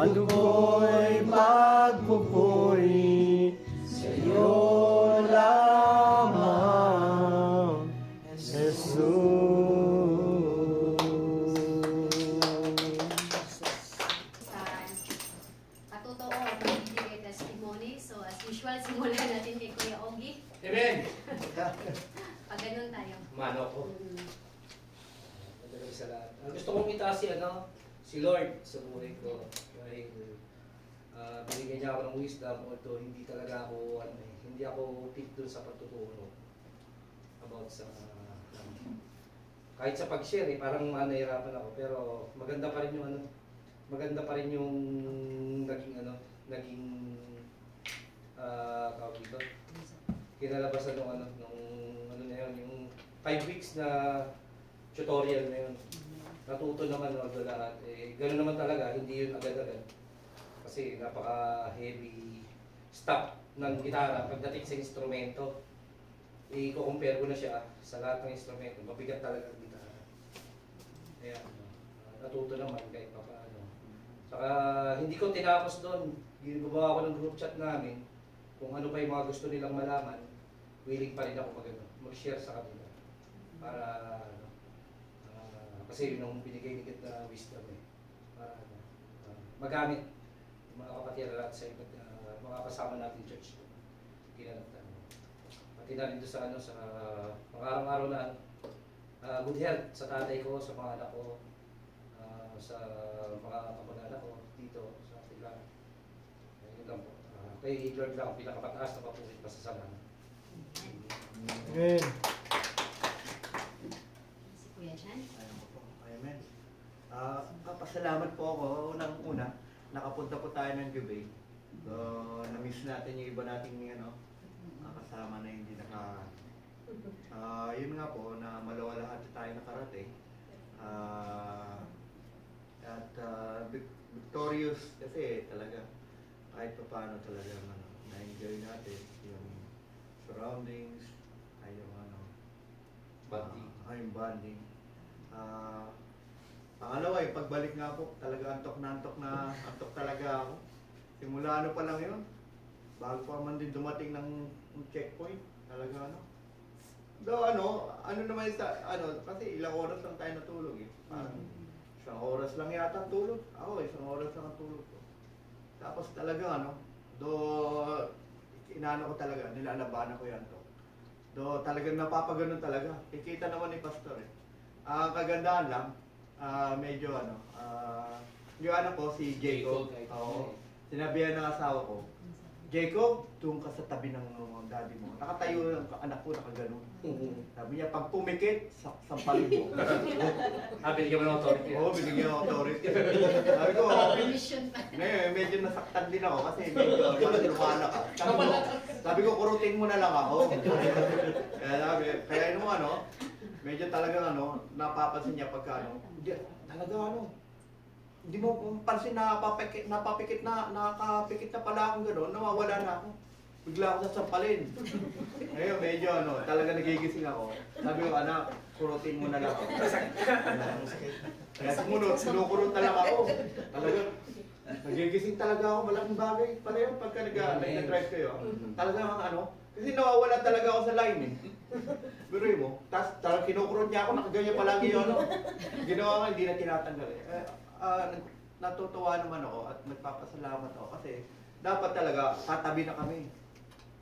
Ano ko'y magpupuri sa'yo lamang, Jesus. Katotoo, magbibigay testimony. So as usual, simulan natin kay Kuya Ogie. Amen! Pag ganun tayo. Mano ko. Sa lahat. Gusto kong itaas si Lord sa buhay ko. Dahil binigyan niya ako ng wisdom, although hindi talaga ako, hindi ako tip doon sa pagtuturo about sa, kahit sa pag-share, parang nahihirapan ako, pero maganda pa rin yung maganda pa rin yung naging tawag dito, kinalabasan nung na yun, yung 5 weeks na tutorial na yun. Natuto naman lahat. Gano'n naman talaga, hindi yun agad-agad. Kasi napaka-heavy stuff ng gitara pagdating sa instrumento. I-compare ko na siya sa lahat ng instrumento. Mabigat talaga ang gitara. Kaya natuto naman kahit pa paano. Saka hindi ko tinapos doon. Gumawa ko ng group chat namin. Kung ano pa yung mga gusto nilang malaman, willing pa rin ako mag-share sa kanila. Para kasi yun ang binigay ni God na wisdom para magamit yung mga kapatid lahat sa iba't mga kasama natin church kinalagtan. Pati na rin sa sa mga araw-araw na good health sa tatay ko, sa mga anak ko, sa mga kapag-anak ko dito sa sila. Yun lang po. Kay Lord lang ang pinakapataas na papulit pa sa salamat. Amen. Si Kuya Jan. Amen. Pasalamat po ako. Unang-una, nakapunta po tayo ng Jubei. So, na-miss natin yung iba nating kasama na hindi yun nga po, na malawa lahat tayo nakarating. Victorious kasi talaga. Kahit pa paano talaga na-enjoy natin yung surroundings, yung yung bonding. Pangalawa, yung pagbalik nga po, talaga antok talaga ako. Simula pa lang yun, bago pa man din dumating ng checkpoint, talaga naman kasi ilang oras lang tayo natulog Parang isang oras lang yata ang tulog. Ako, isang oras lang ang tulog ko. Tapos talaga inano ko talaga, nilalabanan ko yan talagang napapaganon talaga. Kikita naman ni Pastor kagandahan lang, medyo yung anak ko, si Jacob. Sinabihan ng asawa ko, Jacob, doon ka sa tabi ng daddy mo. Nakatayo ng anak ko, nakaganon. Sabi niya, pag pumikit, sampalin mo. Binigyan mo ng authority. Oo, binigyan ng authority. Sabi ko, medyo nasaktan din ako kasi medyo lumala ka. Sabi ko, kurutin mo na lang ako. Kaya medyo talagang napapansin niya pagka talaga hindi mo pansin na nakapikit na pala akong gano'n, nawawala na ako. Bigla ako sasampalin. Ngayon, medyo talaga nagigising ako. Sabi ko, anak, kurutin mo na lang ako. Kaya sinukurot na lang ako. Talaga, nagigising talaga ako, malaking bagay. Pala yun, pagka nag-drive kayo. Talaga kasi nawawala talaga ako sa line Biruin mo, tapos talagang kinukurot niya ako, nakaganyan palagi yun. Ginawa ko, hindi na tinatanggal natutuwa naman ako at nagpapasalamat ako kasi dapat talaga tatabi na kami.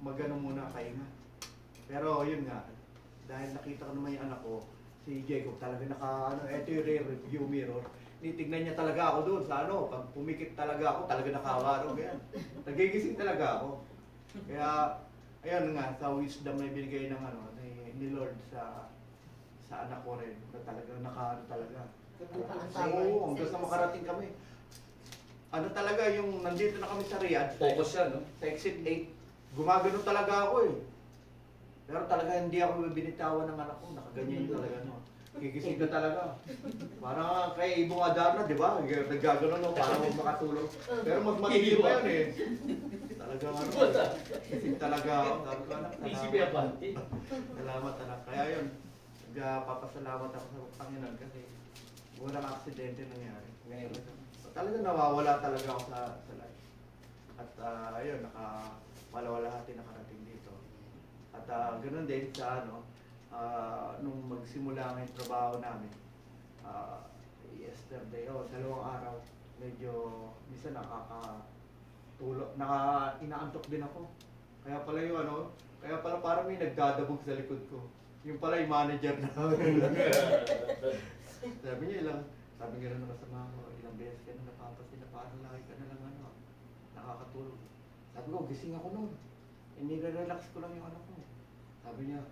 Magano muna kainga. Pero yun nga, dahil nakita ko naman yung anak ko, si Jacob talaga ito yung rear view mirror. Nitignan niya talaga ako doon sa pag pumikit talaga ako, talaga nakawaro. Nagigising talaga ako. Kaya, ayun nga, sa wisdom na binigay ng ni Lord sa anak ko rin, na talaga talaga. Oo, hanggang sa makarating kami. Talaga, yung nandito na kami sa Riyadh. Focus siya, Sa exit 8, gumagano talaga ako Pero talaga hindi ako binitawan ng anak ko, nakaganyan yung talaga Gigising na talaga. Parang kay Ibong Adarna, di ba? Naggagano para makatulog. Pero mas matindi pa yun Talaga gising talaga ako. Sabi ko, anak, salamat anak. Kaya yun, papasalamat ako sa Panginoon kasi walang aksidente nangyari. Ngayon, talaga nawawala talaga ako sa life. At ayun, malawalhati nakarating dito. At ganoon din sa nung magsimula ng trabaho namin, yesterday, dalawang araw, medyo minsan inaantok din ako. Kaya pala kaya pala parang may nagdadabog sa likod ko. Yung pala yung manager namin. Sabi niya sabi nga rin ng kasama ko, ilang beses ka na napapasin na parang laki ka na lang nakakatulog. Sabi ko, gising ako noon. Nire-relax ko lang yung anak ko. Sabi niya,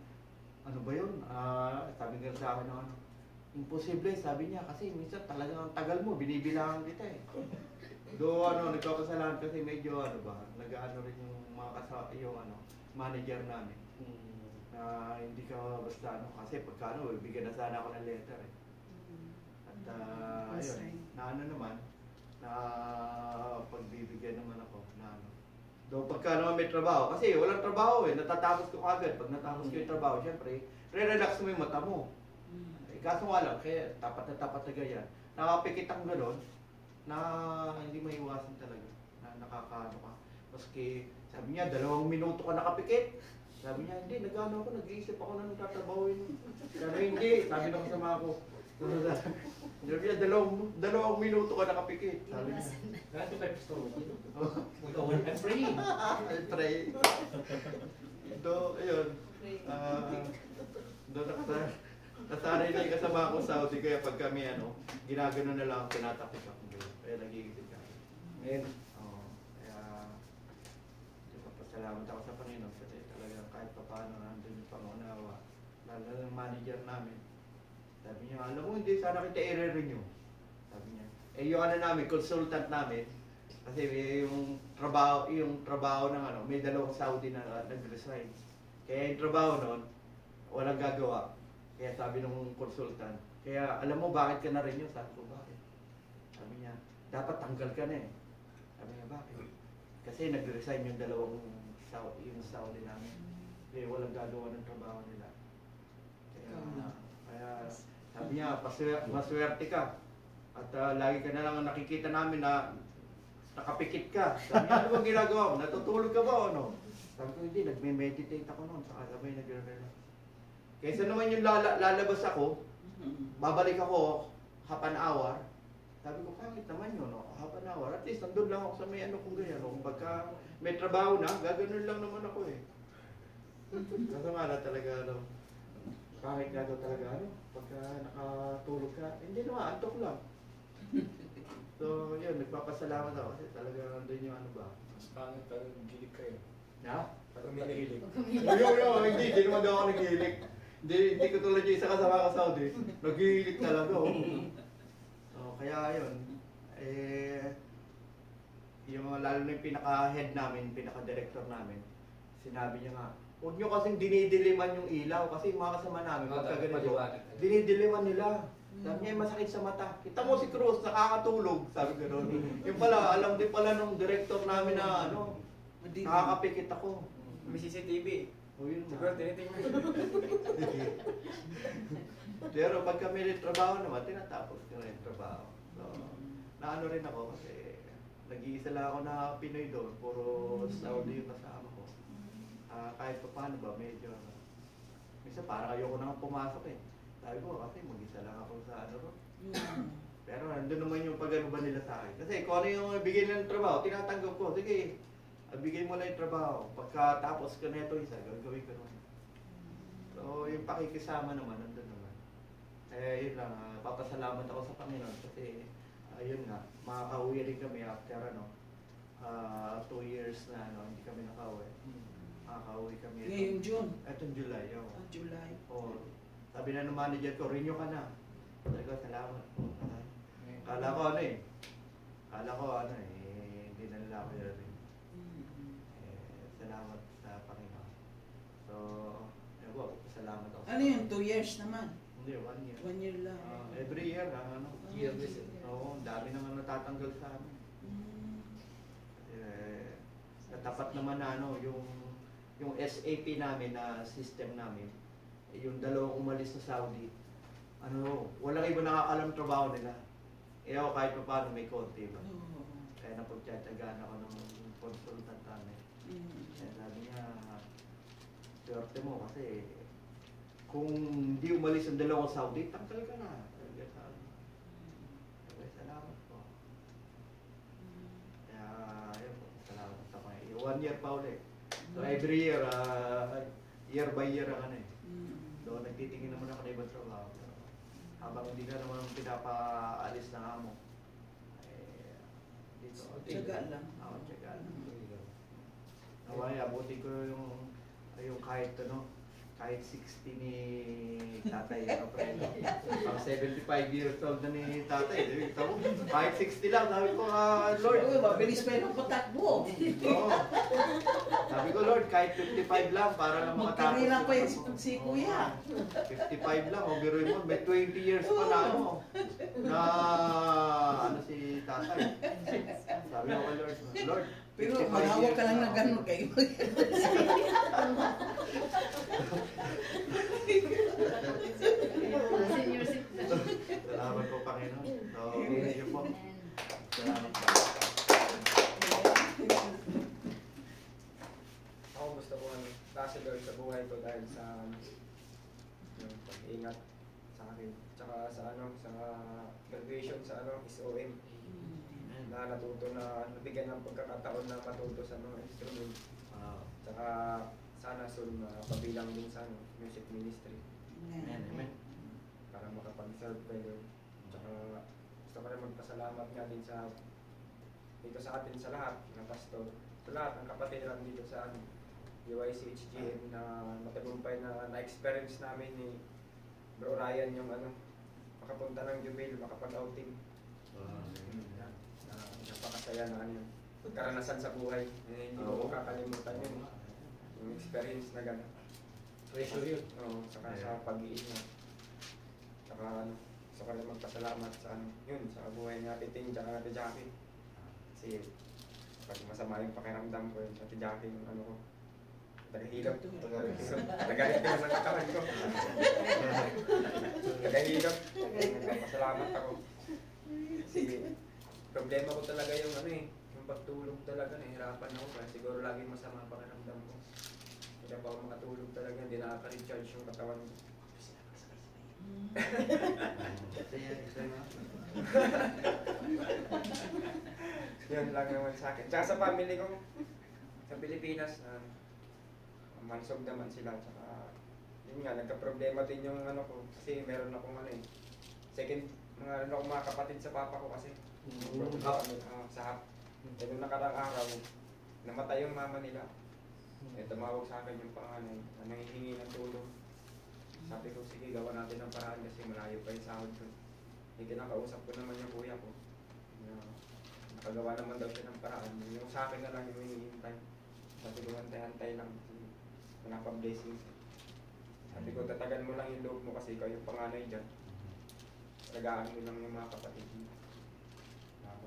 ano ba yun? Sabi nga sa akin imposible, sabi niya, kasi minsan talagang ang tagal mo, binibilangan kita eh. Nagkakasalanan kasi medyo nag-ano rin yung manager namin. Na hindi ka basta kasi pagka bigyan na sana ako ng letter eh. At ayun, pagbibigyan naman ako pagka naman may trabaho, kasi walang trabaho eh, natatapos ko agad. Pag natapos ko yung trabaho, syempre, re-relax mo yung mata mo. Kaso nga lang, kaya tapat na ganyan. Nakapikit ang gano'n, na hindi maiwasan talaga, na nakakaano ka. Maski, sabi niya, 2 minuto ka nakapikit. Sabi niya, hindi, nag-iisip ako na tatrabahuin. Sabi hindi, sabi ng kasama ko. Sabi niya, 2 minuto ka nakapikit. Sabi niya. Kahit yung 5 store, I'm praying. I pray. Ayun. Nasanay na yung kasama ko sa Saudi, kaya pag kami ginagano na lang, tinatapos ako. Kaya nagigigit ka. Amen. Kaya pasalamat ako sa Panginoon kasi talagang kahit pa paano nandun yung pangunawa. Lalo ng manager namin. Sabi niya, alam mo, hindi sana kita i-renew. Sabi niya. Yung namin, consultant namin, kasi yung trabaho ng may 2 Saudi na nag-resign. Kaya yung trabaho nun, walang gagawa. Kaya sabi ng consultant, kaya alam mo bakit ka na-renew? Sabi ko, bakit? Sabi niya, dapat tanggal ka na eh. Sabi niya, bakit? Kasi nag-resign yung 2 Saudi namin. Kaya walang gagawa ng trabaho nila. Kaya sabi niya, maswerte ka. At lagi ka na lang nakikita namin na nakapikit ka. Sabi niya, ano bang ginagawa mo? Natutulog ka ba o ano? Sabi ko, hindi, nagme-meditate ako noon. Saka sabay nag-relax. Kaysa naman yung lalabas ako, babalik ako half an hour. Sabi ko, pangit naman yun, half an hour. At least, nandun lang ako sa may kung ganyan. Kung pagka may trabaho na, gaganon lang naman ako eh. Kaso nga na talaga, kahit nga daw talaga, pagka nakatulog ka, hindi naman, antok lang. So, yun, nagpapasalamat ako kasi talaga nandun yung Mas pangit pag gilig kayo. Ha? Pag umilig. Hindi naman daw ako nag-iilik. Hindi ko tulad yung isa kasama ka Saudi. Nag-iilik talaga. Kaya yun, yung lalo na yung pinaka-head namin, pinaka-director namin, sinabi niya nga, huwag nyo kasing dinidiliman yung ilaw kasi yung mga kasama namin, pagka ganito, dinidiliman nila. Sabi niya, masakit sa mata. Kita mo si Cruz, nakakatulog. Sabi gano'n. Yung pala, alam din pala nung director namin na nakakapikit ako. May CCTV. O yun Siguro na. tinitingnan. Pero pag kami rin trabaho naman, tinatapos ko na yung trabaho. So, naano rin ako kasi nag-iisa lang ako na Pinoy doon. Puro Saudi yung kasama ko. Kahit pa paano ba, medyo minsan parang ayoko nang pumasok eh. Sabi ko kasi mag-isa lang ako sa Pero nandun naman yung pag-ano ba nila sa akin. Kasi kung ano yung bigay nila ng trabaho, tinatanggap ko. Sige, bigay mo lang yung trabaho. Pagkatapos ka na ito isa, gagawin ka naman. So, yung pakikisama naman, nandun naman. Yun lang, papasalamat ako sa Panginoon kasi, yun nga, makakauwi rin kami after 2 years na hindi kami nakauwi. Makakauwi kami. Ngayong June? Itong July. July. Sabi na ng manager ko, renew ka na. Sabi ko, salamat. Kala ko hindi na nila ako rin. Salamat sa Panginoon. So, salamat ako. Ano yun? 2 years naman? Hindi, 1 year. 1 year lang. Every year, Year visit. Oo, dami naman natatanggal sa amin. Natapat naman na yung SAP namin na system namin, yung 2 umalis sa Saudi, walang iba nakakalam trabaho nila. Eh ako kahit pa paano may konti ba. Oo. Kaya napagtsatsagaan ako ng consultant namin. Kaya sabi niya, swerte mo kasi kung hindi umalis ang dalawang Saudi, tanggal ka na. Sabi, salamat po. Kaya, ayun po, salamat sa mga. 1 year pa ulit. So every year, year by year ang ano eh. So nagtitingin naman ako na ibang trabaho. Habang hindi ka naman pinapaalis ng amo. Eh, dito. Tiyaga lang. Ako, tiyaga lang. Naway, abutin ko yung kahit ano, kahit 60 ni tatay yung kapatid. Ang 75 years old na ni tatay. Ito mo, kahit 60 lang. Sabi ko, Lord. Uy, mabilis pa yung patakbo. Oo. Sabi ko, Lord, kahit 55 lang para lang makatapos. Magkarira pa yung si Kuya. 55 lang, o biruin mo, may 20 years pa na ano, na ano si tatay. Sabi ko kay Lord, Lord, Pero 55 mahawak years ka lang na na ako. gano'n kayo. Senior citizen. Salamat po, Panginoon. So, thank you po. Salamat po. Ako gusto ko kasi Lord sa buhay ko dahil sa yung pag-ingat sa akin. Tsaka sa sa graduation sa SOM. Na natuto na nabigyan ng pagkakataon na matuto sa mga instrument. Tsaka sana soon pabilang din sa music ministry Amen. para makapag-serve kayo. Tsaka gusto ko rin magpasalamat nga din sa dito sa atin sa lahat ng pastor, sa lahat ng kapatiran dito sa UICHGM na matagumpay na na-experience namin ni Bro Ryan yung makapunta ng Jubil, makapag-outing. Napakasaya na karanasan sa buhay. Hindi ko kakalimutan yun. Yung experience na gano'n. Treasure yun. Oo, saka sa pag-iingat. Saka gusto ko rin magpasalamat sa yun, sa buhay ni Ate Ting at Ate Jackie. Kasi pag masama yung pakiramdam ko yun, Ate Jackie yung ko, tagahilap. Tagahilap din sa katawan ko. Tagahilap. Nagpapasalamat ako. Kasi problema ko talaga yung yung pagtulog talaga, nahihirapan ako kaya siguro laging masama ang pakiramdam ko. Hindi pa ako makatulog talaga, hindi nakaka-recharge yung katawan ko. Yun lang naman sa akin. Tsaka sa family ko, sa Pilipinas, mansog naman sila. Tsaka, yun nga, nagka-problema din yung ko. Kasi meron akong mga kapatid sa papa ko kasi. Sa hap. Eh, nung nakarang araw, namatay yung mama nila. Eh, tumawag sa akin yung panganay na nangihingi ng tulong. Sabi ko, sige, gawa natin ng paraan kasi malayo pa yung sahod ko. Eh, kinakausap ko naman yung kuya ko. Nakagawa naman daw siya ng paraan. Yung sa akin na lang yung hinihintay. Sabi ko, hantay-hantay lang. Wala pang blessings. Sabi ko, tatagan mo lang yung loob mo kasi ikaw yung panganay dyan. Tagaan mo lang yung mga kapatid mo.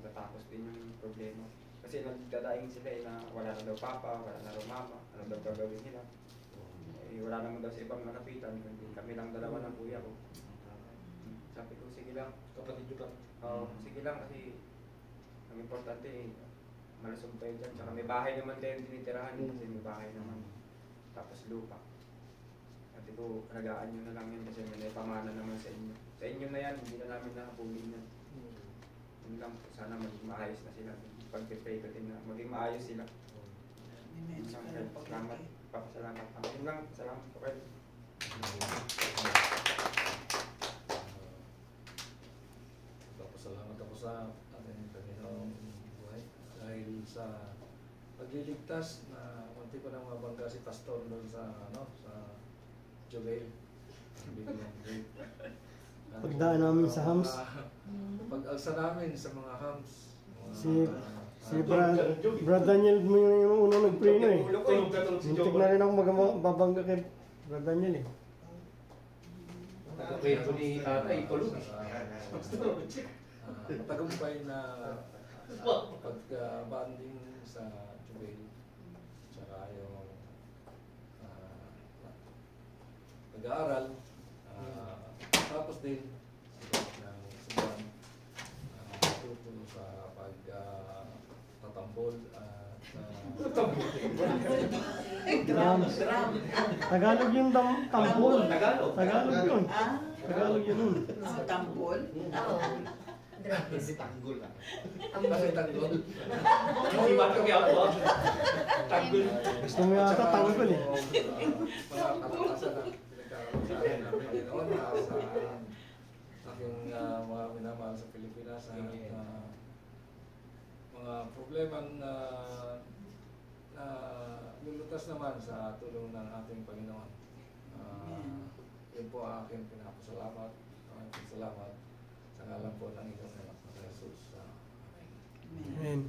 Matatapos din yung problema. Kasi nagdadaing sila na wala na daw papa, wala na daw mama, ano daw gagawin nila. Eh, wala naman daw sa ibang nakapitan, kundi kami lang dalawa ng kuya ko. Sabi ko, sige lang. Kapatid nyo lang. Sige lang kasi ang importante, malusog kayo dyan. Tsaka may bahay naman kayo tinitirahan kasi may bahay naman. Tapos lupa. Sabi ko, alagaan nyo na lang yun kasi may pamana naman sa inyo. Sa inyo na yan, hindi na namin nakapulin yan. Yun lang, sana maging maayos na sila. Pag-pray ko din na maging maayos sila. Amen. Salamat. Papasalamat ako. Yun lang, salamat po kayo. Salamat ako sa ating Panginoong buhay dahil sa pagliligtas na munti ko nang mabangga si Pastor doon sa sa Jubail. Pagdaan namin sa hams. Pag-alsa namin sa mga hams. Si Brad Daniel mo yung unang nag-pray na eh. Tulog ka tulog si Muntik na rin ako babangga kay Brad Daniel eh. Nagkakwento ni tatay, tulog. Matagumpay na pag-banding sa Jubail. Tsaka yung pag-aaral. Tapos din ng Sudan. po sa tatambol at Drums. Tagalog yung tampol. Tagalog. Tagalog yun. Ah, Tagalog yun. ang tambol. Oo. Drums. Tanggol lang. Tambol. Kasi tanggol. Hindi ba kami ako? Tanggol. Gusto mo yata tanggol eh. Mga kalakasan na pinagkakaroon sa akin ng Panginoon sa aking mga minamahal sa Pilipinas at mga problema na lulutas naman sa tulong ng ating Panginoon. Yun po ang aking pinapasalamat. Salamat sa ngalan po ng inyong anak na Jesus. Amen. Amen.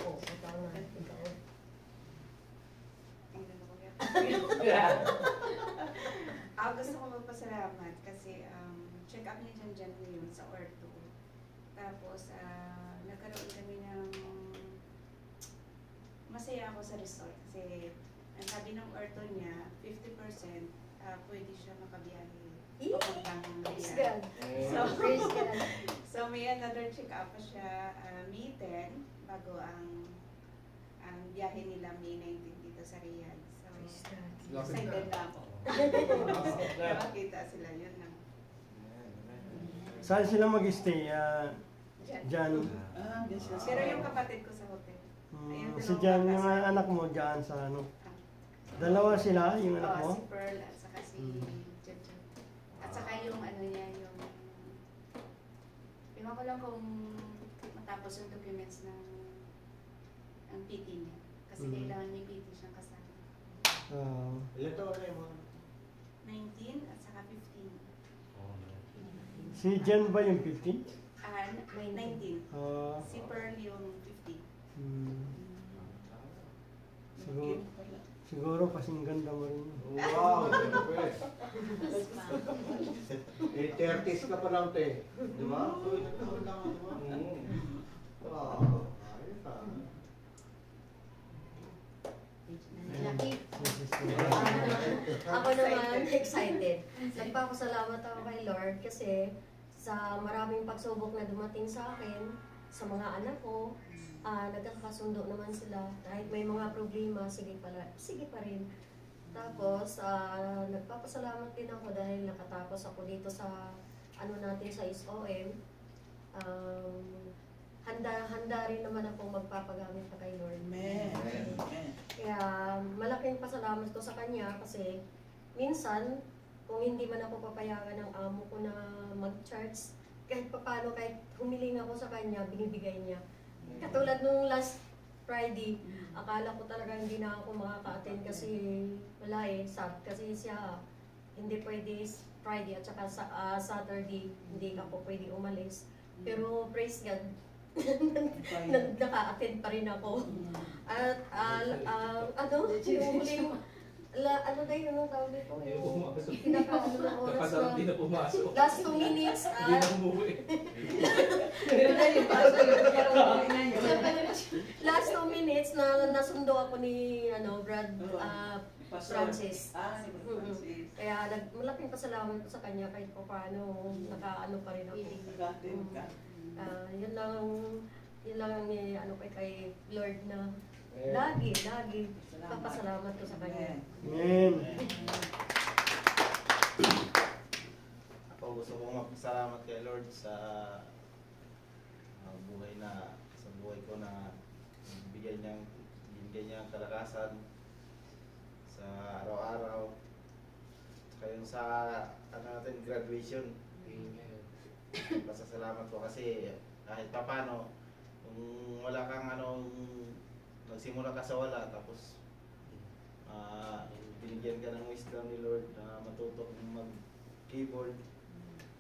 Oo, ikaw na. Ikaw. Gusto ko magpasalamat kasi check up niya dyan ngayon sa ortho. Tapos nagkaroon kami ng masaya ako sa result kasi ang sabi ng ortho niya 50% pwede siya makabiyahe papuntang Praise Riyadh. God. Praise God. So may another check up pa siya May 10 bago ang biyahe nila May 19 dito sa Riyadh. So Praise God. excited na ako. Nakakita sila yun na. Saan sila mag-stay? Diyan. Diyan. Ah, yes, yes. Pero yung kapatid ko sa hotel. Ayun, Si Jan, yung anak mo dyan sa ano. Dalawa sila, yung anak mo? Si Pearl at saka si Jan. At saka yung ano niya, yung ewan ko lang kung matapos yung documents ng PT niya. Kasi kailangan may PT siyang kasama. Ilan taon na yung mga? 19 at saka 15. Si Jan ba yung 15? 19. Ah, Si Pearl yung 15. siguro, siguro kasing ganda mo rin. Wow, siyempre. Eh, 30s ka pa lang, te. Di ba? So, ilang taon lang, di ba? Wow. Ayos ah. Lucky. Ako naman, excited. Nagpapasalamat ako kay Lord kasi sa maraming pagsubok na dumating sa akin, sa mga anak ko, nagkakasundo naman sila. Kahit may mga problema, sige pa rin. Tapos, nagpapasalamat din ako dahil nakatapos ako dito sa ano natin sa SOM. Handa rin naman akong magpapagamit na kay Lord. Amen. Amen. Kaya malaking pasalamat ko sa Kanya kasi minsan, kung hindi man ako papayagan ng amo ko na mag-charge, kahit papano, kahit humiling ako sa Kanya, binibigay niya. Katulad nung last Friday, akala ko talaga hindi na ako makaka-attend kasi wala sad kasi siya hindi pwede Friday at saka Saturday hindi ako pwede umalis. Pero praise God, naka-attend pa rin ako. At ano, yung huling, ano na yun ang tawag nito? Yung pinaka-ano ng oras na, Hindi na pumasok. last 2 minutes, Hindi na umuwi. last 2 minutes na nasundo ako ni Brad Francis. Francis. Kaya malaking pasalamat ko sa kanya kahit pa paano nakaano pa rin ako. Nag-attend ka. Yun lang ang ano kay Lord na lagi papasalamat ko sa kanya. Amen. Ako gusto kong magpasalamat kay Lord sa buhay ko na binigyan niya ang kalakasan sa araw-araw. Saka yung sa graduation. Pasasalamat ko kasi kahit papano kung wala kang nagsimula ka sa wala tapos binigyan ka ng wisdom ni Lord na matuto mag-keyboard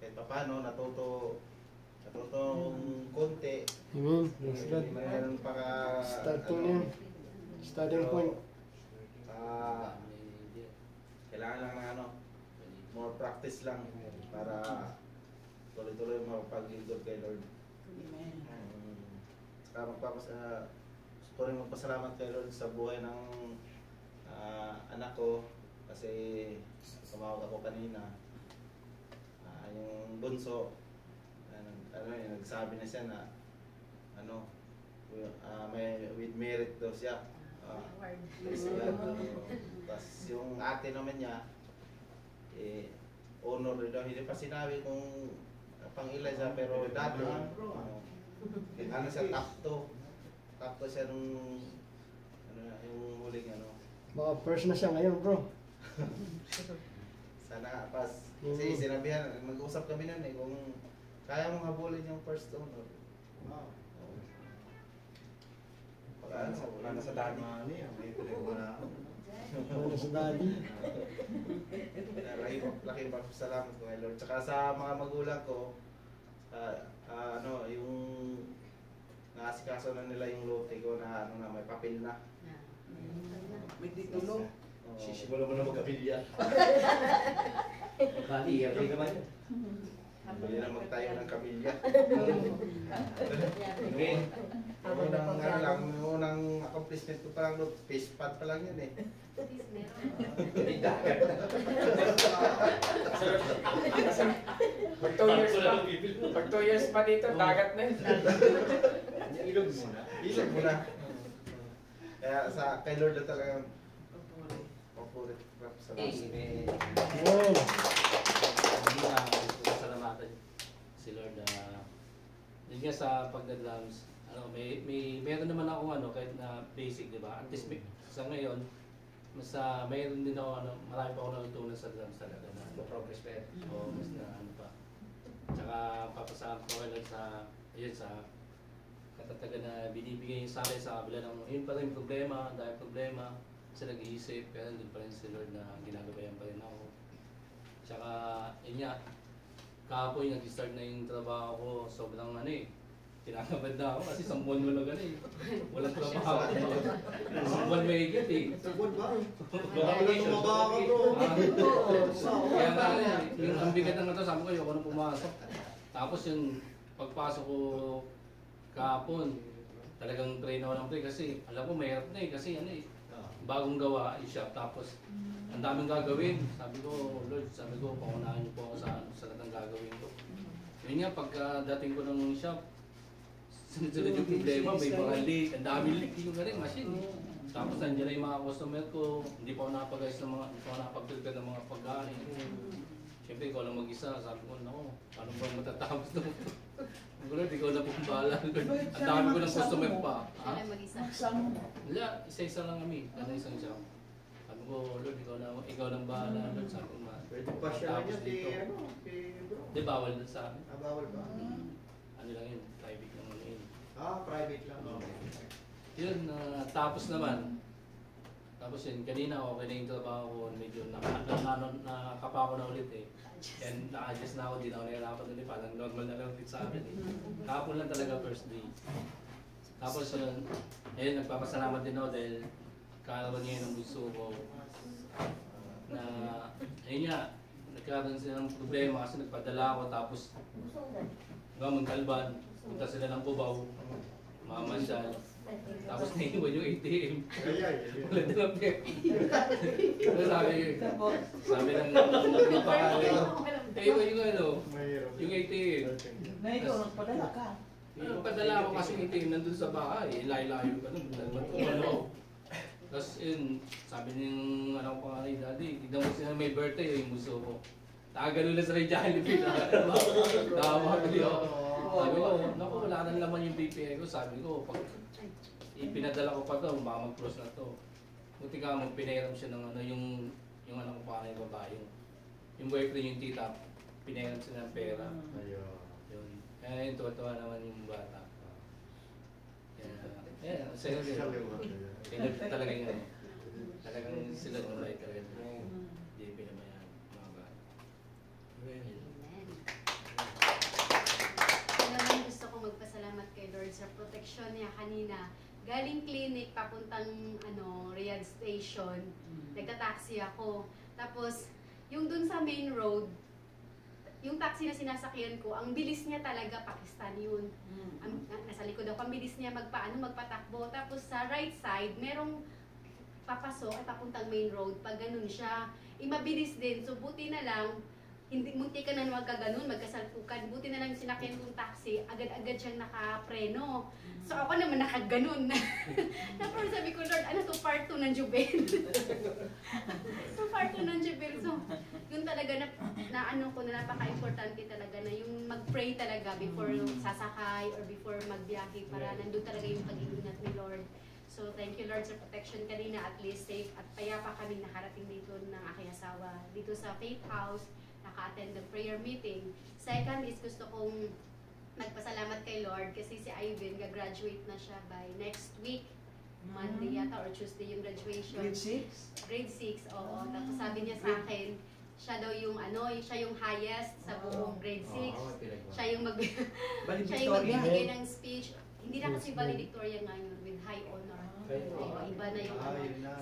kahit papano natuto konti. Amen. Praise God. Mayroon pa ka Starting point. kailangan lang ng more practice lang para tuloy-tuloy mapag-lingkod kay Lord. Amen. Saka gusto rin magpasalamat kay Lord sa buhay ng anak ko kasi tumawag ako kanina. Yung bunso, nagsabi na siya na may with merit daw siya. Tapos yung ate naman niya, honor rin daw. Hindi pa sinabi kung pang ilan siya, pero dati, siya, top 2 siya nung, yung huling Baka first na siya ngayon, bro. Sana pas. Kasi sinabihan, mag-usap kami nun kung kaya mong habulin yung first honor. Wow. Wala na sa daddy. May pinagmana. Wala sa daddy. Laki pasalamat ko kay Lord. Tsaka sa mga magulang ko, yung naasikaso na nila yung lote ko na may papel na. May titulo. Sisimula mo na mag-kapilya. Magkaliya rin naman yun. Hindi na magtayo ng kapilya. Okay. Unang accomplishment ko pa lang, fish pad pa lang yun eh. Hindi dagat. Pag 2 years pa dito, dagat na yun. Ilog muna. Ilog mo na. Kaya kay Lord na talagang papurit. Amen. Amen. Hindi na gusto ko salamatan si Lord yun nga sa pagdadrums, meron naman ako kahit na basic, di ba? At least sa ngayon, mayroon din ako marami pa ako natutunan sa drums talaga na progress pa yan. O mas na pa. Tsaka papasama ko lang sa katatagan na binibigay sa akin sa kabila ng yun pa rin problema, dahil problema sa nag-iisip, pero doon pa rin si Lord na ginagabayan pa rin ako. Tsaka, yun nga, kahapon nag-start na yung trabaho ko, sobrang kinakabad na ako kasi 1 buwan mo lang walang trabaho. 1 buwan may higit Tagod ba? Baka tumaba ka, bro. Kaya nga, ang bigat ng ito, sabi ko, ayoko na pumasok. Tapos yung pagpasok ko kahapon, talagang pray na ako ng pray kasi alam ko mahirap na kasi bagong gawa yung shop. Tapos ang daming gagawin. Sabi ko, Lord, paunahan niyo po ako sa lahat ng gagawin ko. Yun nga, pagdating ko ng shop, sunod-sunod yung problema, may mga leak, ang daming leak yung machine. Tapos nandiyan na yung mga customer ko, hindi pa ako nakapag-prepare ng mga pagkain. Siyempre, ikaw lang mag-isa. Sabi ko, paano ba matatapos na mo? Lord, ikaw na pong bahala. Ang dami ko ng customer pa. Kailan mag-isa? Wala, isa-isa lang kami. Isang shop. Sabi ko, Lord, ikaw lang bahala. Lord, sabi ko, Pwede pa siya niya, bro. Di bawal na sa amin. Bawal ba? Ano lang yun, private naman yun. Private lang. Yun, tapos naman. Tapos yun, kanina okay na yung trabaho ko, medyo nakapa ako na ulit And na-adjust na ako, di na ako nahirapan ulit, parang normal na lang ulit sa akin Kahapon lang talaga first day. Tapos yun, nagpapasalamat din ako dahil kaarawan niya ng gusto ko na, ayun nga, nagkaroon sila ng problema kasi nagpadala ako tapos Magkalban, punta sila ng Cubao, Mamandal. Tapos naiwan yung ATM. Wala dalang pera. Sabi ng nagpapakali. Iwan yung ATM. Na ikaw, nagpadala ka. Nagpadala ako kasi ATM nandun sa bahay. Layo-layo ka nun. Tapos yun, sabi ng anak ko pa Daddy, tignan mo sila may birthday yung muso ko. Gano'n na sa Jollibee na. Tawa ko yun. Sabi ko, naku, wala nang laman yung BPI ko. Sabi ko, pag ipinadala ko pa ito, mamag-cross na ito. Buti ka magpinahiram siya ng yung anak ko pa yung babae. Yung boyfriend yung tita, pinahiram siya ng pera. Yun. Kaya yung tuwa-tuwa naman yung bata. Kaya, sa'yo din. Sa'yo talaga yun. Talagang sila ng light talaga. Hindi pinabayaan mga bata. Amen. Kaya naman gusto ko magpasalamat kay Lord sa proteksyon niya kanina. Galing clinic, papuntang Riyadh Station, nagta-taxi ako. Tapos, yung dun sa main road, yung taxi na sinasakyan ko, ang bilis niya talaga, Pakistan yun. Nasa likod ako, ang bilis niya magpatakbo. Tapos sa right side, merong papasok at papuntang main road. Pag ganun siya, mabilis din. So buti na lang, hindi munti ka na magkaganon, magkasalpukan. Buti na lang sinakyan kong taxi, agad-agad siyang nakapreno. So ako naman nakaganon. Tapos sabi ko, Lord, ano to, part 2 ng Jubel? So part 2 ng Jubel. So yun talaga na ano ko, na napaka-importante talaga na yung mag-pray talaga before sasakay or before magbiyahe para nandun talaga yung pag-iingat ni Lord. So, thank you Lord sa protection kanina, at least safe at payapa kami nakarating dito ng aking asawa. Dito sa Faith House, naka-attend ng prayer meeting. Second is gusto kong magpasalamat kay Lord kasi si Ivan gagraduate na siya by next week. Monday yata or Tuesday yung graduation. Grade 6? Grade 6, oo. Tapos sabi niya sa akin, siya daw yung siya yung highest sa buong grade 6. Siya yung magbibigay ng speech. Hindi na kasi valedictorian ngayon with high honor. Iba na yung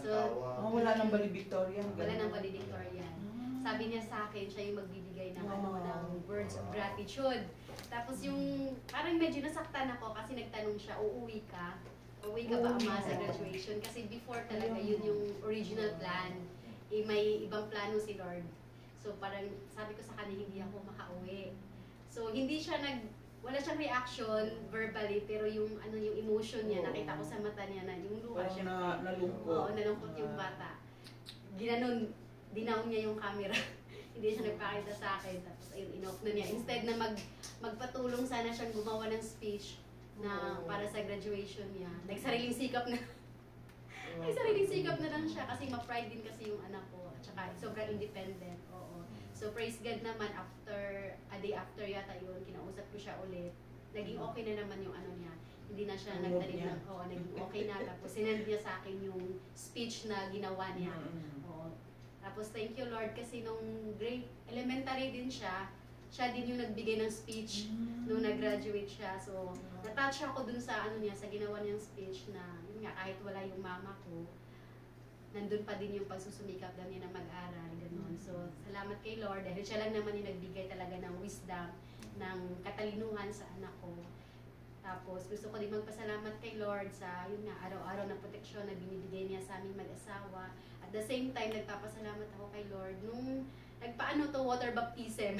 So, wala nang valedictorian. wala nang valedictorian. Sabi niya sa akin, siya yung magbibigay ng ng words of gratitude. Tapos yung, parang medyo nasaktan ako kasi nagtanong siya, uuwi ka? Uuwi ka ba ama sa graduation? Kasi before talaga yun yung original plan. May ibang plano si Lord. So parang sabi ko sa kanya, hindi ako makauwi. So hindi siya wala siyang reaction verbally, pero yung yung emotion niya, nakita ko sa mata niya na yung luha siya. Nalungkot. Oo, nalungkot yung bata. Ginanon, dinaon niya yung camera. Hindi siya nagpakita sa akin. Tapos ayun, in-off na niya. Instead na magpatulong sana siyang gumawa ng speech na para sa graduation niya. Nagsariling sikap na. Nagsariling sikap na lang siya kasi ma-pride din kasi yung anak ko. At saka sobrang independent. Oo. So praise God naman, after a day after yata yun, kinausap ko siya ulit. Naging okay na naman yung niya. Hindi na siya nagtanim ng, naging okay na. Tapos sinend niya sa akin yung speech na ginawa niya. Oo. Tapos thank you Lord kasi nung grade elementary din siya din yung nagbigay ng speech nung nag-graduate siya. So na-touch ako dun sa niya, sa ginawa niyang speech na yun nga, kahit wala yung mama ko, nandun pa din yung pagsusumikap daw niya na mag-aral, gano'n. So, salamat kay Lord dahil siya lang naman yung nagbigay talaga ng wisdom, ng katalinuhan sa anak ko. Tapos, gusto ko din magpasalamat kay Lord sa, yun nga, araw-araw na proteksyon na binibigay niya sa aming mag-asawa. At the same time, nagpapasalamat ako kay Lord nung water baptism.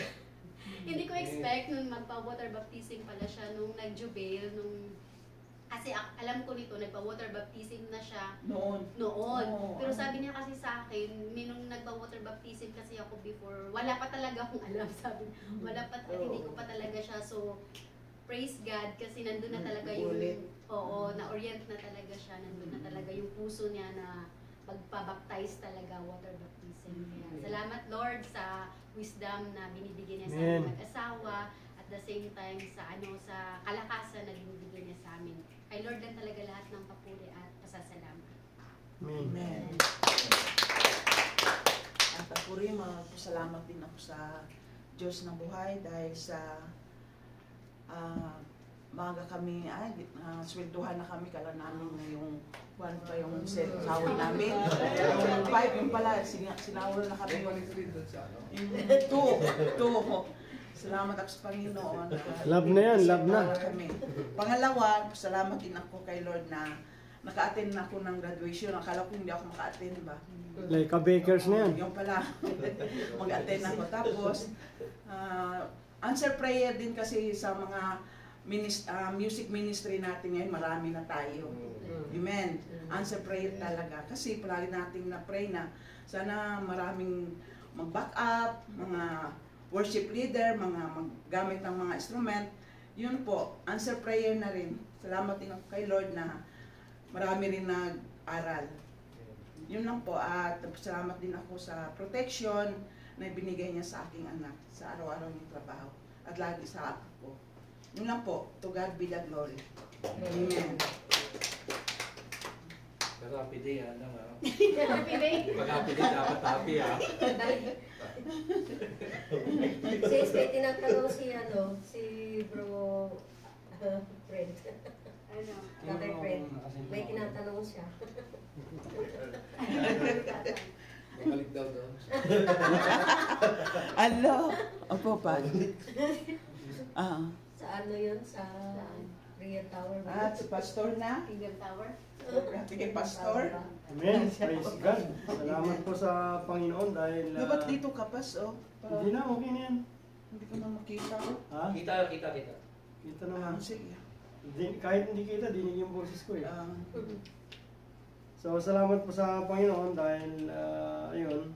Hindi ko expect nung magpa-water baptism pala siya nung nag-jubail, kasi alam ko nito, nagpa-water baptism na siya noon. Pero sabi niya kasi sa akin, nung nagpa-water baptism kasi ako before, wala pa talaga akong alam, sabi. Wala pa, hindi ko pa talaga siya. So, praise God kasi nandun na talaga yung, na-orient na talaga siya. Nandun na talaga yung puso niya na magpa-baptize talaga, water baptism. Kaya, salamat Lord sa wisdom na binibigay niya sa aming mag-asawa. At the same time, sa kalakasan na binibigay niya sa amin. Kay Lord lang talaga lahat ng papuri at pasasalamat. Amen. At ako rin, magpasalamat din ako sa Diyos ng buhay dahil sa maaga kami, swelduhan na kami, kala namin na yung one pa yung sahod namin. Yung 5, yung pala, sinawal na kami yung 2. Salamat ako sa Panginoon. Love na yan, love na. Pangalawa, salamat din ako kay Lord na naka-attend na ako ng graduation. Akala ko hindi ako maka-attend ba? Like a bakers na yan. Yung pala, mag-attend ako. Tapos, answer prayer din kasi sa mga music ministry natin ngayon, marami na tayo. Amen. Answer prayer talaga. Kasi palagi natin na-pray na sana maraming mag-back up, mga worship leader, mga gamit ng mga instrument. Yun po, answer prayer na rin. Salamat din ako kay Lord na marami rin nag-aral. Yun lang po. At salamat din ako sa protection na binigay niya sa aking anak sa araw-araw ng trabaho. At lagi sa apo ko. Yun lang po. To God be the glory. Amen. Pero happy day, Happy day. Pag happy day, dapat happy, Sis, may tinatanong si bro Fred. Tatay Fred. May tinatanong siya. Balik daw doon. Alo. Opo pa. Sa yun? Sa Real Tower. At si Pastor na. Eagle Tower. Grabe kay Pastor. Amen. Praise God. Salamat po sa Panginoon dahil... Dapat dito ka, Pas, oh. Hindi na, okay na yan. Hindi ko na makita ko. Ha? Kita. Kita naman. Sige. Kahit hindi kita, dinig yung boses ko eh. Ah, So, salamat po sa Panginoon dahil, ayun,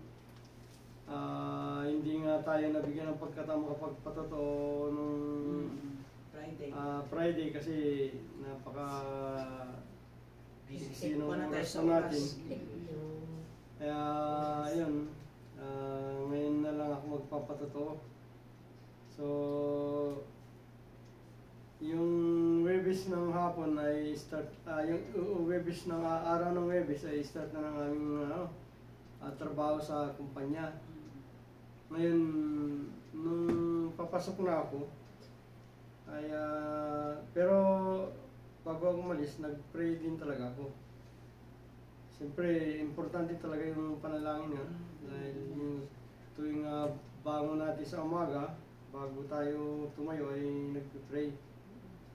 hindi nga tayo nabigyan ng pagkataon makapagpatotoo nung Friday. Friday kasi napaka busy nung Wala tayo oras sa natin. oras. Kaya, ayun, ngayon na lang ako magpapatotoo. So, yung Webis ng hapon ay start, yung Webis ng araw ng Webis ay start na ng aming trabaho sa kumpanya. Ngayon, nung papasok na ako, ay, pero bago ako umalis, nag-pray din talaga ako. Siyempre, importante talaga yung panalangin nga. Dahil yung tuwing bangon natin sa umaga, bago tayo tumayo ay nag-pray.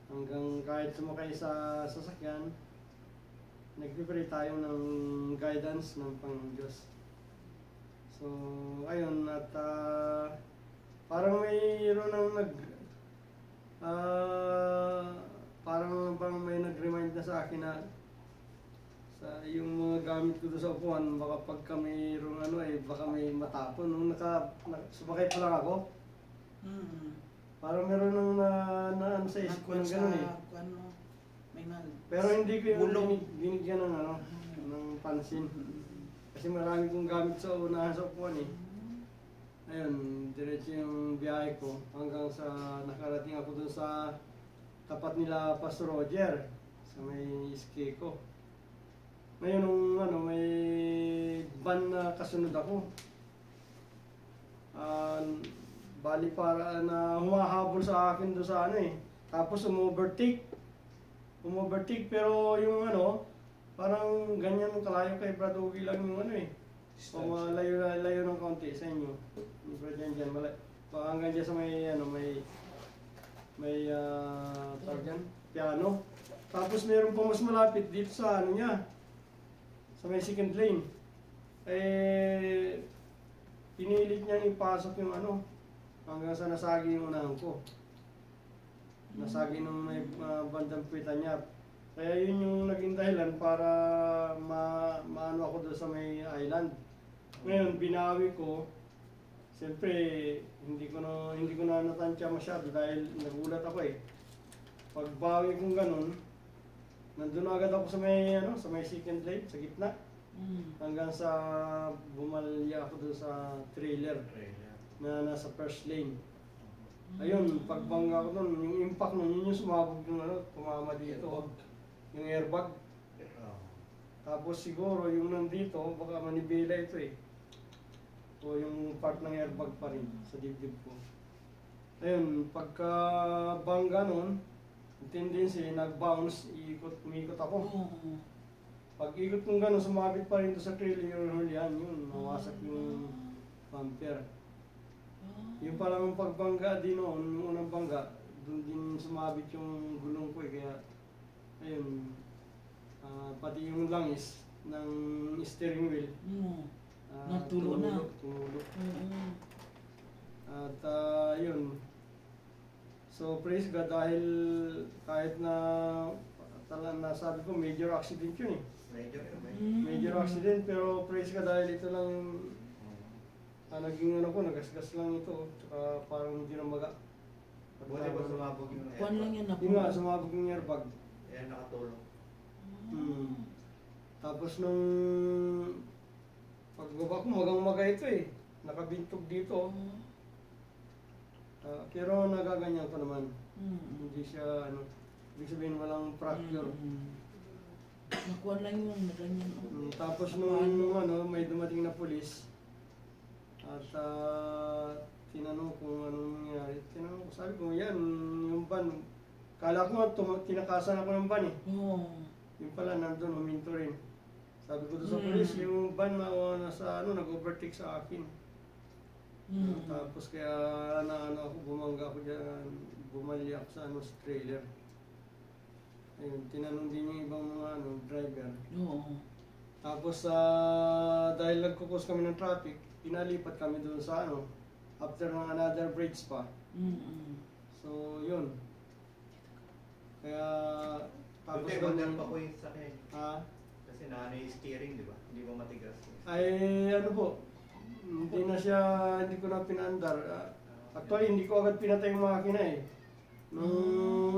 Hanggang kahit sumakay sa sasakyan, nag-pray tayo ng guidance ng Panginoon Diyos. So, ayun, at parang mayroon ng parang bang may nag-remind na sa akin na sa yung mga gamit ko doon sa upuan, baka pagka mayroong baka may matapon. Nung sumakay pa lang ako, parang meron nang na sa isip ko ng gano'n eh. Pero hindi ko yung binigyan ng ng pansin. Kasi marami kong gamit sa unahan sa upuan eh. Ayun, diretso yung biyahe ko hanggang sa nakarating ako dun sa tapat nila Pastor Roger sa may iske ko. Ngayon nung may van na kasunod ako. Bali para na humahabol sa akin doon sa tapos umovertake pero yung parang ganyan kalayo kay Brad Ugi lang yung o malayo ng kaunti sa inyo yung Brad dyan baka hanggang dyan sa may tawag dyan, piano. Tapos meron pa mas malapit dito sa niya sa may second lane pinilit niyang ipasok yung hanggang sa nasagi yung unahan ko. Nasagi nung may bandang puwitan niya. Kaya yun yung naging dahilan para maano ako doon sa may island. Ngayon, binawi ko. Siyempre, hindi ko na natansya masyado dahil nagulat ako eh. Pagbawi kong ganun, nandun agad ako sa may second lane, sa gitna. Hanggang sa bumalya ako doon sa trailer na nasa first lane. Ayun, pagbangga ko doon, yung impact nun, yun yung sumabog yung tumama dito. Yung airbag. Tapos siguro yung nandito, baka manibela ito eh. O yung part ng airbag pa rin sa dibdib ko. Ayun, pagka bangga nun, yung tendency, nag-bounce, umikot ako. Pag ikot kong gano'n, sumabit pa rin ito sa trailer yung hulihan, yun, nawasak yung bumper. Yung parang pagbangga din noon, yung unang bangga, doon din sumabit yung gulong ko eh, kaya ayun, pati yung langis ng steering wheel. Natulo na. Tumulo. At yun, so praise God dahil kahit na sabi ko major accident yun eh. Major accident pero praise God dahil ito lang naging nagasgas lang ito. Tsaka parang hindi na maga. Buti ba sumabog yung Kuwan lang yan ako. Yun nga, sumabog yung airbag. Ayan, nakatulong. Tapos nung pagbaba ko, magang-maga ito eh. Nakabintog dito. Pero nagaganyan pa naman. Hindi siya, ibig sabihin walang fracture. Nakuha lang yun, naganyan. Tapos nung may dumating na pulis, at tinanong kung anong nangyari. Tinanong ko, sabi ko, yan, yung van. Kala ko tinakasan ako ng van eh. Yung pala, nandun, huminto rin. Sabi ko doon sa pulis, yung van na nag-overtake sa akin. Tapos kaya ako, bumangga ako dyan, bumali ako sa trailer. Ayun, tinanong din yung ibang mga driver. Oo. Tapos dahil nagkukos kami ng traffic, pinalipat kami doon sa after ng another bridge pa. Mm-mm. So, yun. Kaya, tapos Buti, magdal pa ko yung sakay. Ah, Kasi yung steering, di ba? Hindi ba matigas? ay, hindi ko na pinaandar. Actually, hindi ko agad pinatay yung makina eh. Nung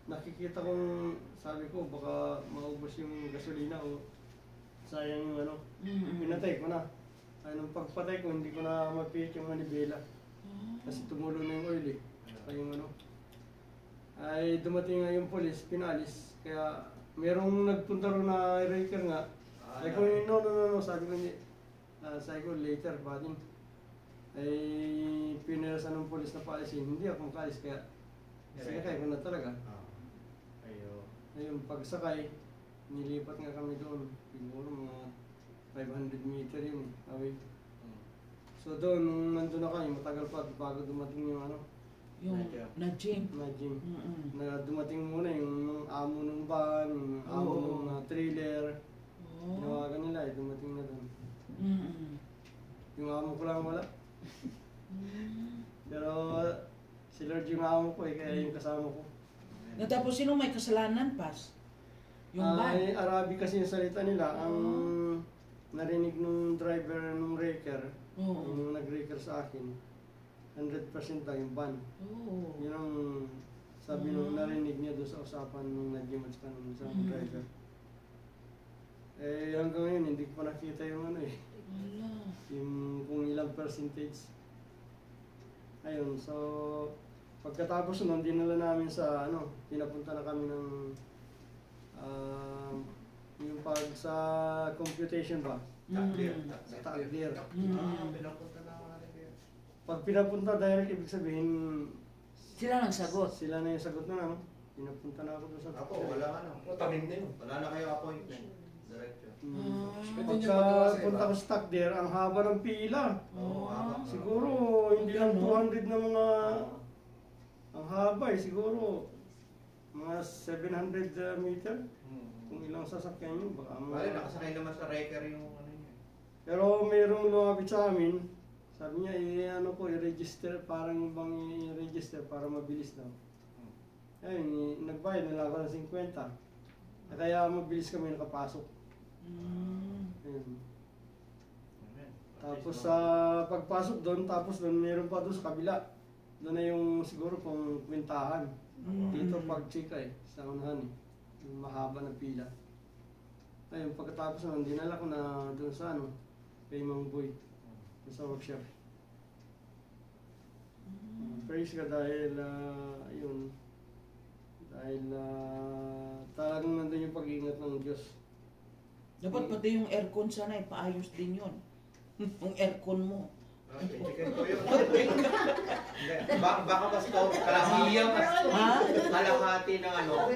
nakikita kong, sabi ko, baka maubos yung gasolina o sayang yung pinatay ko na. Ay, nung pagpatay ko, hindi ko na mapiit yung manibela. Kasi tumulo na yung oil eh. Saka yung ay dumating nga yung polis, pinalis. Kaya merong nagpunta ron na raker nga. Ay ko, no, sabi ko hindi. Sabi ko later, bading. Ay pinirasan ng polis na paalisin. Hindi ako makalis kaya sinakay ko na talaga. Ayun, pagsakay, nilipat nga kami doon. Siguro mga 500 meter yun away. So doon, nung nandun na kami, matagal pa bago dumating yung Yung na-gym. na gym. Mm-mm. Na dumating muna yung amo ng van, yung amo Oo. ng trailer. Oo. Tinawagan nila dumating na doon. Mm-mm. Yung amo ko lang wala. Mm. Pero si Lord yung amo ko kaya yung kasama ko. Na tapos sino may kasalanan, Pas? Yung Ay, van? Arabic kasi yung salita nila. Ang narinig nung driver nung raker, Oo. yung nag-raker sa akin, 100% lang yung van. Oo. Yun ang sabi nung narinig niya doon sa usapan nung nag-gym at saka nung isang driver. Eh hanggang ngayon hindi ko pa nakita yung Wala. yung kung ilang percentage. Ayun, so pagkatapos nun, dinala namin sa pinapunta na kami ng yung pag sa computation ba? Mm. Sa Taglir. Pinapunta na ako natin. Pag pinapunta direct, ibig sabihin Sila nang sagot. sila na yung sagot na pinapunta na ako doon sa Ako, wala ka na. Tanim na yun. Wala na kayo appointment. Diretso. Pagka punta ko sa Taglir, ang haba ng pila. Oo, habang- Siguro hindi lang 200 na mga ang haba siguro mga 700 meter. Kung ilang sasakyan yun, baka Bale, nakasakay naman sa wrecker yung niya. Pero mayroong lumapit sa amin, sabi niya, i-register, parang bang i-register para mabilis daw. Ayun, nagbayad na lang ako ng 50. Kaya mabilis kami nakapasok. Ayun. Tapos sa pagpasok doon, meron pa doon sa kabila. Doon na yung siguro pang kwentahan. Dito pag-chika sa unahan yung mahaba na pila. Ayun, pagkatapos naman, dinala ko na doon sa kay Mang Boy, doon sa workshop. Praise ka dahil, talagang nandun yung pag-iingat ng Diyos. Dapat pati yung aircon sana paayos din yun. Yung aircon mo. Chicken ko yun. Baka mas to, kalahati ng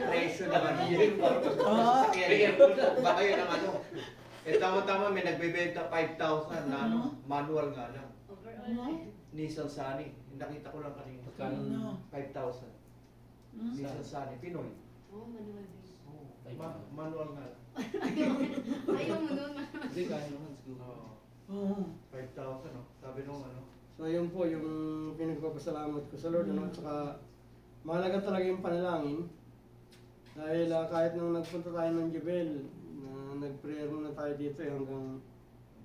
presyo ng baka yun ang tama-tama may nagbebenta 5,000 na manual nga lang. Nissan Sunny. Nakita ko lang kanina. Ano? 5,000. Nissan Sunny. Pinoy. manual din. Manual nga lang. Ayaw mo nun. Hindi, kaya naman siguro. Oo. 5,000 Sabi nung So yun po yung pinagpapasalamat ko sa Lord. At saka mahalaga talaga yung panalangin. Dahil kahit nung nagpunta tayo ng Jebel, nag-prayer muna tayo dito hanggang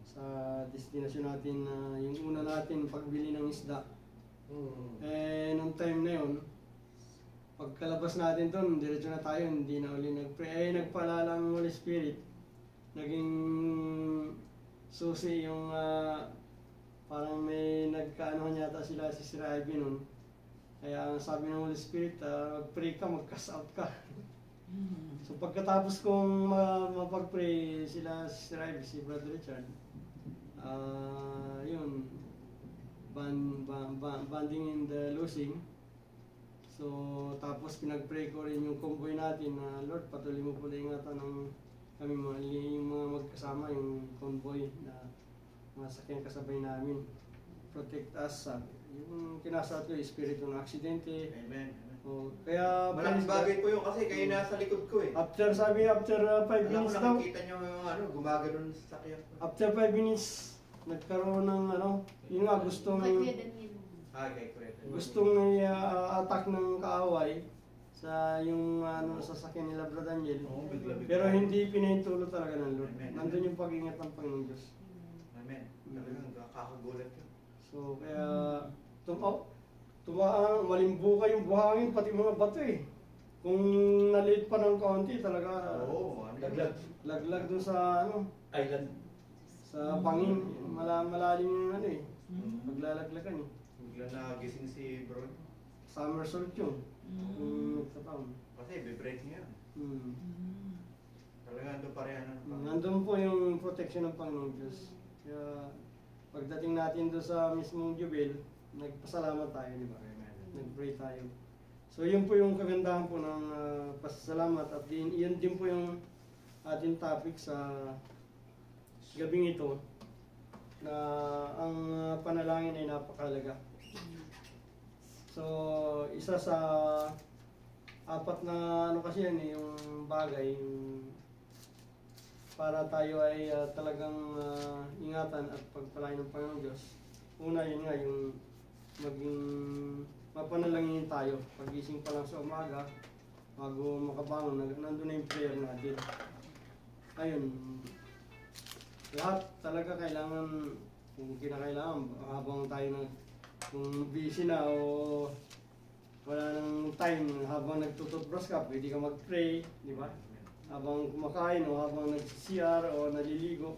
sa destination natin na yung una natin pagbili ng isda. Nung time na yun, pagkalabas natin doon, diretso na tayo, hindi na uli nag-pray. Nagpaalala ng Holy Spirit. Naging susi yung parang may nagkaanohan yata sila si Sir Ivy nun. Kaya ang sabi ng Holy Spirit, mag-pray ka, mag-cast out ka. So pagkatapos kong mapag-pray sila si Sir Ivy, si Brother Richard, yun, banding in the losing. So tapos pinag-pray ko rin yung convoy natin na Lord, patuloy mo pala ingatan ng kami yung mga magkasama, yung convoy na mga sakyan kasabay namin. Protect us. Yung kinasat ko, espiritu ng aksidente. Amen. Oh, kaya Malaking praise bagay God. po yun kasi kayo nasa likod ko eh. After 5 Alam ko minutes daw, nakikita nyo yung ano, gumagano'n sa sakyan ko. after 5 minutes, nagkaroon ng ano, yun nga gustong Kay Kuya Daniel. Okay, correct. gustong i-attack ng kaaway sa yung ano sasakyan nila Brother Daniel. Oo, bigla-bigla. Pero hindi pinahintulot talaga ng Lord. Amen. Nandun yung pag-ingat ng Panginoon Diyos. Amen. Talagang kakagulat yun. So kaya tumaang malimbuka yung buhangin pati mga bato eh. Kung nalit pa ng kaunti talaga Oo, ano yun? laglag dun sa ano Island. sa bangin. Malalim yung ano eh. Paglalaglagan eh. Bigla nagising si bro. Somersault yun. Kung nagtataon. Kasi be-break niya. Hmm. Talagang ando parehan na. Nandun po yung protection ng Panginoon Diyos. Kaya pagdating natin doon sa mismong jubil, nagpasalamat tayo, di ba? Nag-pray tayo. So yun po yung kagandahan po ng pasasalamat at yun din po yung ating topic sa gabing ito na ang panalangin ay napakahalaga. So isa sa apat na ano kasi yan yung bagay yung para tayo ay talagang ingatan at pagpalain ng Panginoon Diyos. Una yun nga yung maging mapanalangin tayo. Pagising pa lang sa umaga, bago makabangon, nandun na yung prayer natin. Ayun, lahat talaga kailangan, kung kinakailangan, habang tayo kung busy na o wala nang time, habang nagtututbrush ka, pwede ka mag-pray, di ba? Habang kumakain o habang nag-CR o naliligo,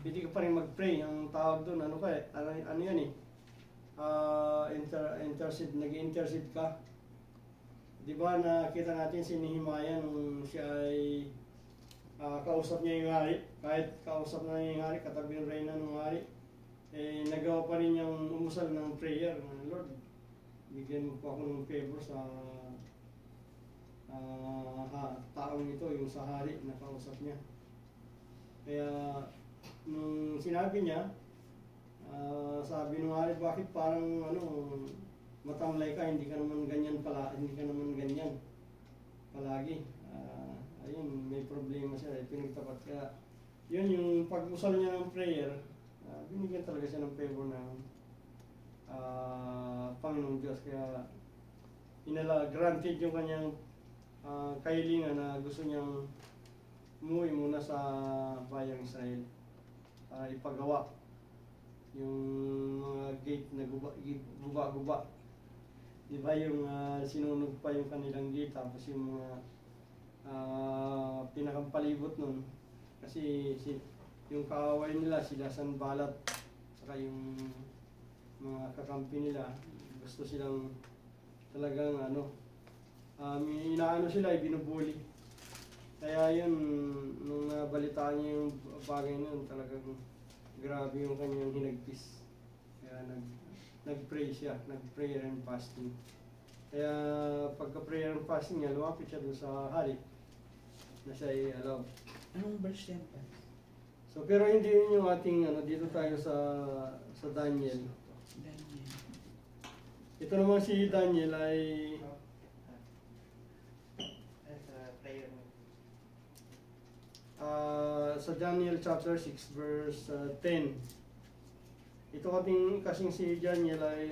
pwede ka pa rin mag-pray. Ang tawag doon, ano yan eh? Nag-intercede ka. Di ba nakita natin si Nehemiah nung siya ay kausap niya yung hari. Kahit kausap na yung hari, katabi ng reyna ng hari, eh nagawa pa rin niyang umusal ng prayer. Lord, bigyan mo po ako ng favor sa taong ito, yung sa hari na kausap niya. Kaya nung sinabi niya, sabi ng hari, bakit parang matamlay ka, hindi ka naman ganyan palagi. Ayun, may problema siya, pinagtapat. Kaya yun yung pag-usal niya ng prayer, binigyan talaga siya ng favor ng Panginoong Diyos. Kaya granted yung kanyang kahilingan na gusto niyang umuwi muna sa bayang Israel para ipagawa yung mga gate na guba-guba. Di ba yung sinunog pa yung kanilang gate, tapos yung mga pinakampalibot nun. Kasi yung kaaway nila, sila Sanballat, saka yung mga kakampi nila, gusto silang talagang inaano sila, binubuli. Kaya yun, nung nabalitaan niya yung bagay na yun, talagang grabe yung kanyang hinagpis. Kaya nag-pray siya, nag-prayer and fasting. Kaya pagka-prayer and fasting niya, lumapit siya doon sa hari na siya ay allowed. Anong verse yan pa? So pero hindi yun yung ating dito tayo sa Daniel. Daniel. Ito naman si Daniel ay sa Daniel chapter 6 verse 10. Ito kasing si Daniel ay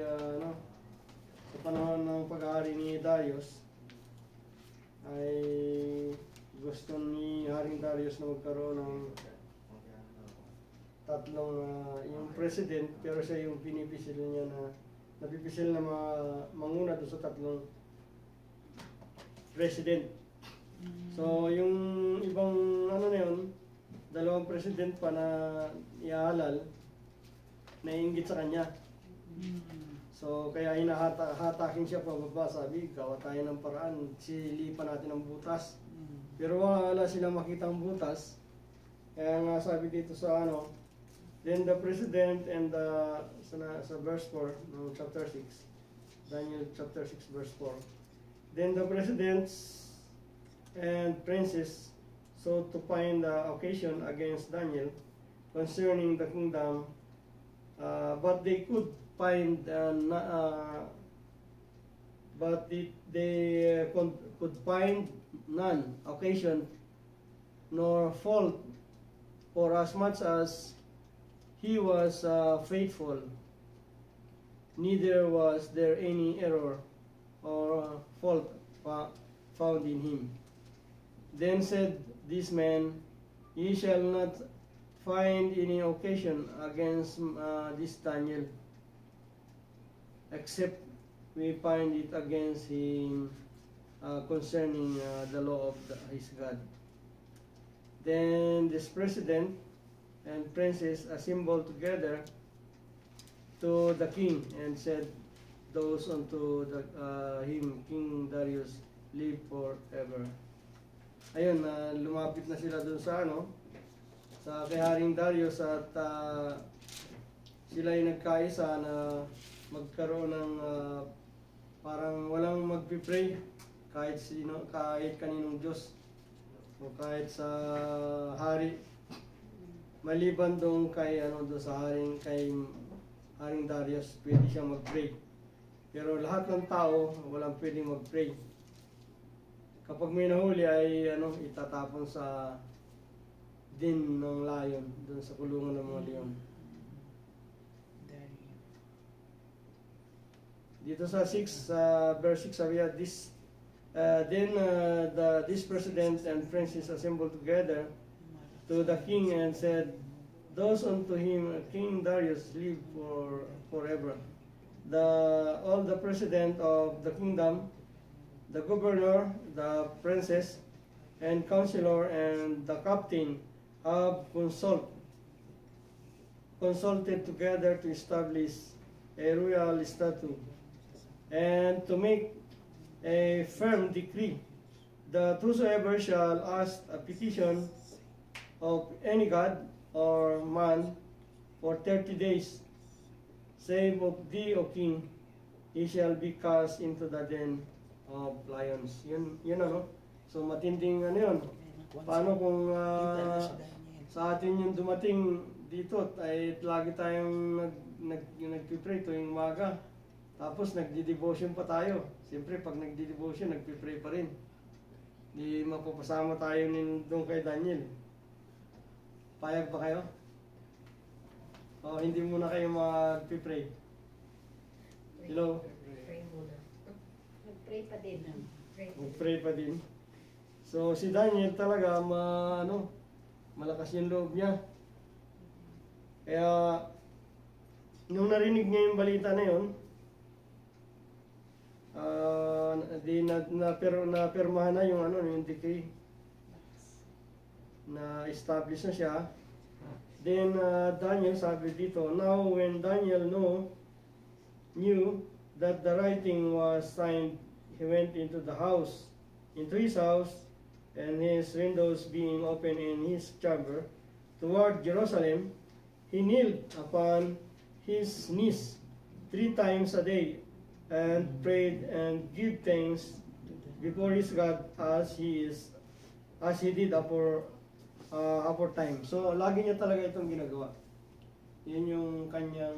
sa panahon ng pag-aari ni Darius ay gusto ni Haring Darius na magkaroon ng tatlong yung president, pero siya yung pinipisil niya napipisil na manguna doon sa tatlong president. So yung ibang na yun, dalawang president pa na iaalal, naiinggit sa kanya. So kaya hinahatakin siya pababa, sabi, gawa tayo ng paraan, silipan natin ang butas. Pero wala silang makitang butas. Kaya nga sabi dito sa then the president and sa verse 4 ng chapter 6, Daniel chapter 6 verse 4. Then the presidents and princes sought to find the occasion against Daniel concerning the kingdom, but they could find but they could find none occasion nor fault, for as much as he was faithful, neither was there any error or fault found in him. Then said this man, Ye shall not find any occasion against this Daniel, except we find it against him concerning the law of his God. Then this president and princes assembled together to the king and said those unto him, King Darius, live forever. Ayun, lumapit na sila dun sa sa kay Haring Darius at sila ay nagkaisa na magkaroon ng parang walang magpipray kahit kaninong Diyos o kahit sa hari, maliban doon kay doon sa Haring Darius pwede siyang mag-pray, pero lahat ng tao walang pwedeng mag-pray. Kapag may nahuli ay itatapon sa din ng lion, doon sa kulungan ng mga leon. Dito sa 6 verse 6 sabi this this president and princes assembled together to the king and said those unto him, King Darius, live forever. All the president of the kingdom, the governor, the princes, and counselor, and the captain have consulted together to establish a royal statute and to make a firm decree that whosoever shall ask a petition of any god or man for 30 days, save of thee, O king, he shall be cast into the den of lions. Yun So matinding yun. Paano kung sa atin yung dumating dito ay lagi tayong nagpipray tuwing umaga. Tapos nagdi-devotion pa tayo. Siyempre pag nagdi-devotion, nagpipray pa rin. Di mapapasama tayo doon kay Daniel. Payag ba kayo? O hindi muna kayo magpipray? Hello? Pray muna. Nag-pray pa din. Mag-pray pa din. So si Daniel talaga malakas yung loob niya. Kaya nung narinig niya yung balita na yun, napirmahan na yung decree. Na establish na siya. Then Daniel sabi dito, now when Daniel knew that the writing was signed, he went into his house, and his windows being open in his chamber toward Jerusalem, he kneeled upon his knees 3 times a day and prayed and gave thanks before his God as he did aforetime. So lagi niya talaga itong ginagawa. Yun yung kanyang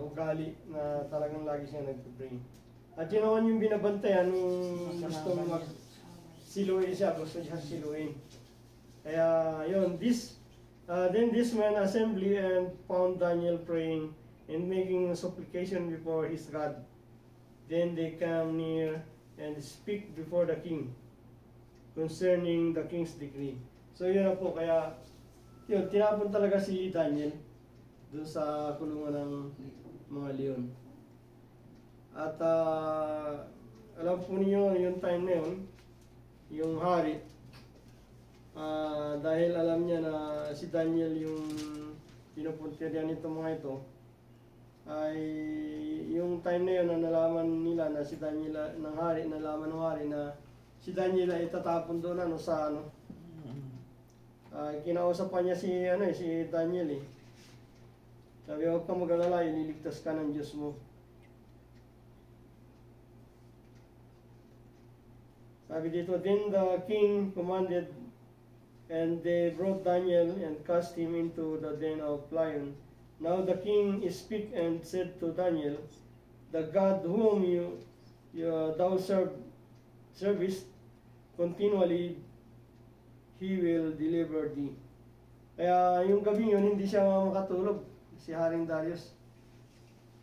ugali na talagang lagi siya nag-pray. At yun naman yung binabantayan nung gusto mag-siluin siya, gusto siya siluin. Kaya yun, then this man assembly and found Daniel praying and making supplication before his God. Then they come near and speak before the king concerning the king's decree. So yun na po, kaya yun, tinapon talaga si Daniel dun sa kulungan ng mga leon. At alam po niyo yung time na yun, yung hari, dahil alam niya na si Daniel yung pinupuntiryan nito mga ito, ay yung time na yun na nalaman nila na si Daniel nalaman ng hari na si Daniel ay itatapon doon sa kinausapan niya si Daniel Sabi, huwag kang mag-alala, ililigtas ka ng Diyos mo. Sabi dito, then the king commanded, and they brought Daniel and cast him into the den of lion. Now the king spake and said to Daniel, the God whom thou servist continually, He will deliver thee. Kaya yung gabi yun, hindi siya makatulog, si Haring Darius.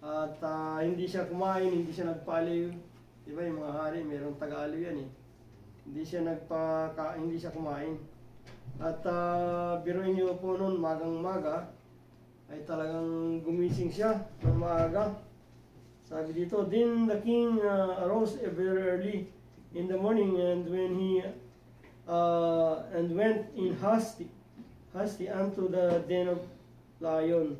At hindi siya kumain, hindi siya nagpaaliw. Diba yung mga hari, mayroong taga-aliw yan eh. Hindi siya kumain. At biruin niyo po noon, magang-maga, ay talagang gumising siya ng maaga. Sabi dito, then the king arose very early in the morning, and when he and went in hasty unto the den of lion.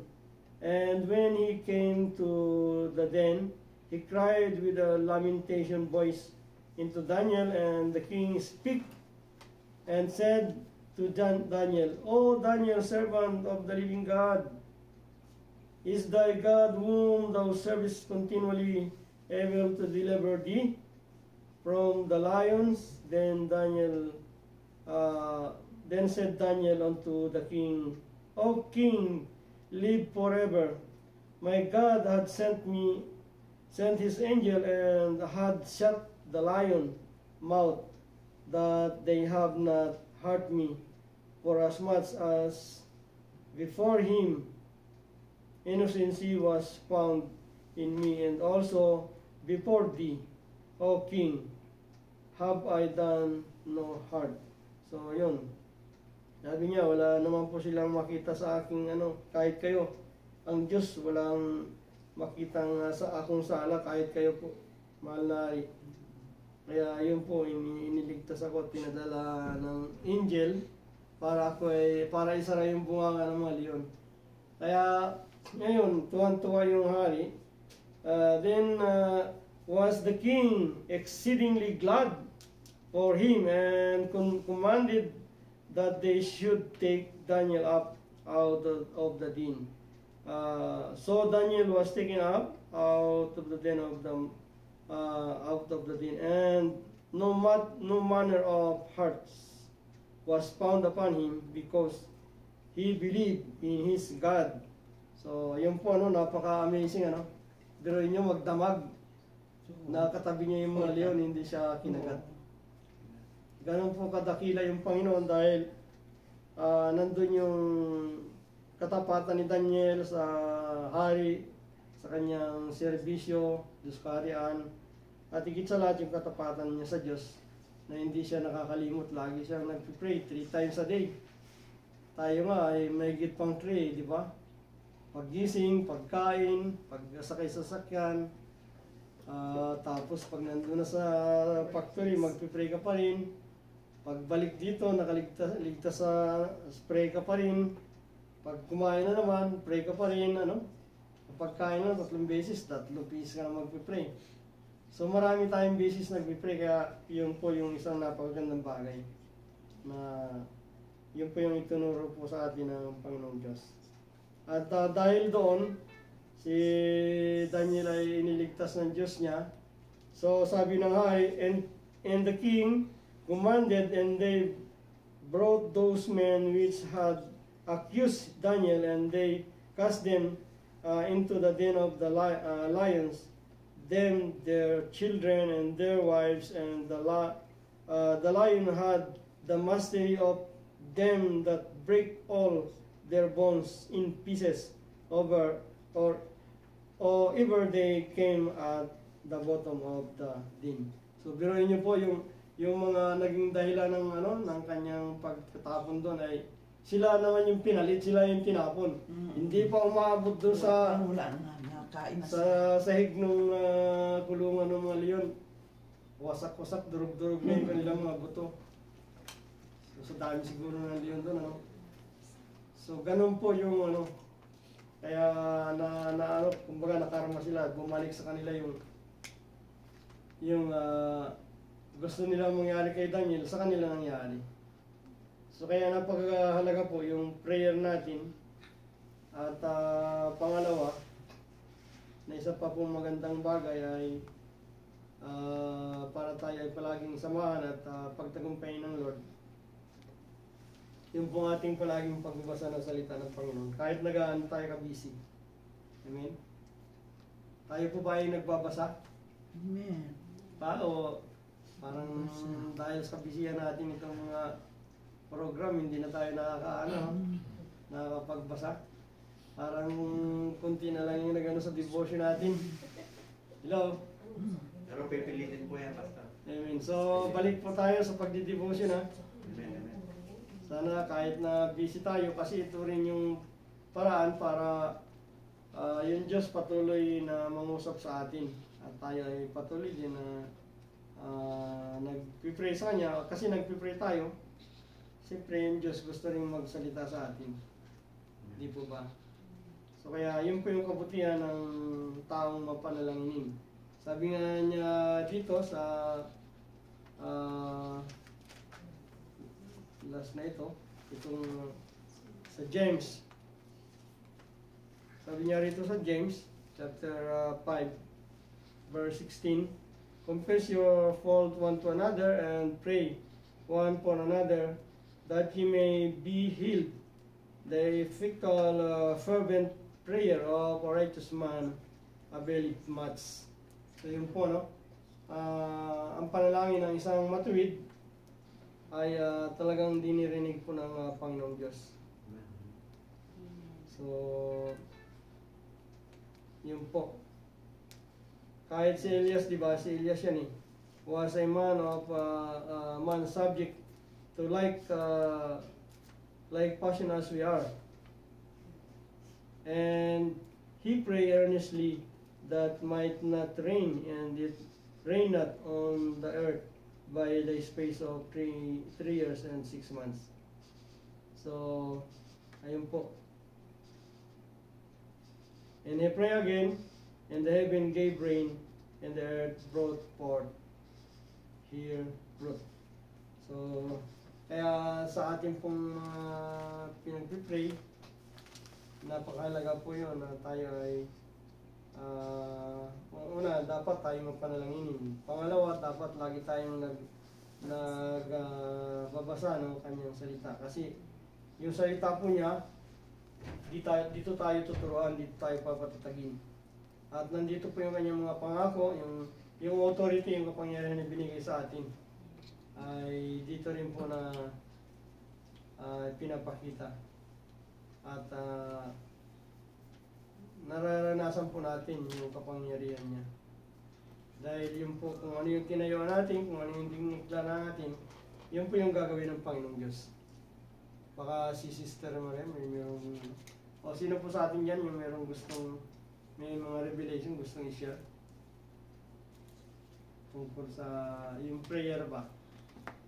And when he came to the den, he cried with a lamentation voice into Daniel, and the king spake and said to Daniel, O Daniel, servant of the living God, is thy God whom thou servest continually able to deliver thee from the lions? Then said Daniel unto the king, O king, live forever. My God had sent his angel, and had shut the lion mouth, that they have not hurt me, for as much as before him innocency was found in me, and also before thee, O king, have I done no harm. So yun, sabi niya, wala naman po silang makita sa aking kahit kayo, ang Diyos walang makitang sa akong sala kahit kayo po, mahal na hari. Kaya yun po, iniligtas ako at pinadala ng angel para isara yung bunganga ng mga leon. Kaya ngayon, tuwan-tuwa yung hari. Then was the king exceedingly glad for him, and commanded that they should take Daniel up out of the den. So Daniel was taken up out of the den, and no manner of hurts was found upon him, because he believed in his God. So yun po, napaka-amazing, Biruin nyo, magdamag, nakatabi niya yung mga leon, hindi siya kinagat. Ganun po kadakila yung Panginoon, dahil nandun yung katapatan ni Daniel sa hari, sa kanyang serbisyo, Diyos kaharian, at higit sa lahat yung katapatan niya sa Diyos, na hindi siya nakakalimot, lagi siyang nagpipray 3 times a day. Tayo nga ay may higit pang 3, di ba? Paggising, pagkain, pagsakay sa sakyan, tapos pag nandun na sa factory, magpipray ka pa rin. Pagbalik dito, nakaligtas sa spray ka pa rin. Pag kumain na naman, pray ka pa rin, Pagkain na 3 beses, 3 beses ka na magpipray. So marami tayong beses nagpipray, kaya yun po yung isang napakagandang bagay na yun po yung itunuro po sa atin ng Panginoong Diyos. At dahil doon, si Daniel ay iniligtas ng Diyos niya. So sabi ng hari, and the king commanded, and they brought those men which had accused Daniel, and they cast them into the den of the lions, them, their children, and their wives, and the lion had the mastery of them that break all their bones in pieces or ever they came at the bottom of the den. So biruin niyo po yung mga naging dahilan ng kanyang pagtatapon doon ay sila naman yung pinalit, sila yung tinapon. Hindi pa umaabot doon sa sahig ng kulungan ng mga leon. Wasak-wasak, durug-durug na yung kanilang mga buto. So dami siguro ng leon doon, So ganun po yung kaya kumbaga nakarama sila, bumalik sa kanila yung gusto nila mangyari kay Daniel, sa kanila nangyari. So kaya napakahalaga po yung prayer natin. At pangalawa, na isa pa pong magandang bagay ay para tayo ay palaging samahan at pagtagumpayin ng Lord. Yung pong ating palaging pagbabasa ng salita ng Panginoon, kahit nagaan tayo ka-busy. Amen? Tayo po ba ay nagbabasa? Amen. O parang dahil sa bisihan natin itong mga program, hindi na tayo nakakapagbasa. Parang kunti na lang yung nagano sa devotion natin. Hello? Pero pipilitin po yan, Pastor. Amen. So, balik po tayo sa pagdidevotion ha. Amen, amen. Sana kahit na busy tayo, kasi ito rin yung paraan para yung Diyos patuloy na mangusap sa atin. At tayo ay patuloy din na nagpipray sa Kanya. Kasi nagpipray tayo, siyempre yung Diyos gusto rin magsalita sa atin. Di po ba? So kaya yun po yung kabutihan ng taong mapanalangin. Sabi nga niya dito sa last na itong sa James. Sabi niya rito sa James chapter 5 verse 16, confess your fault one to another and pray one for another that he may be healed. The effectual fervent prayer of a righteous man availeth much. So yun po, no? Ang panalangin ng isang matuwid ay talagang dinirinig po ng Panginoong Diyos. So, yun po. Kahit si Elias, di ba? Si Elias yan was a man of man subject to like passion as we are. And he prayed earnestly that might not rain, and it rained not on the earth by the space of 3 years and 6 months. So, ayun po. And he prayed again, and the heaven gave rain, and the earth brought forth here fruit. So, kaya sa ating pong pinagpipray, napakahalaga po yun na tayo ay una, dapat tayo magpanalanginin. Pangalawa, dapat lagi tayong nagbabasa ng kanyang salita. Kasi yung salita po niya, dito tayo tuturuan, dito tayo papatatagin. At nandito po yung kanyang mga pangako, yung authority, yung kapangyarihan na binigay sa atin, ay dito rin po na pinapakita. At nararanasan po natin yung kapangyarihan niya. Dahil yun po, kung ano yung tinayuan natin, kung ano yung dinikla natin, yun po yung gagawin ng Panginoong Diyos. Baka si Sister Maria, o sino po sa atin yan yung may mga revelation gustong i-share? Tungkol sa yung prayer ba?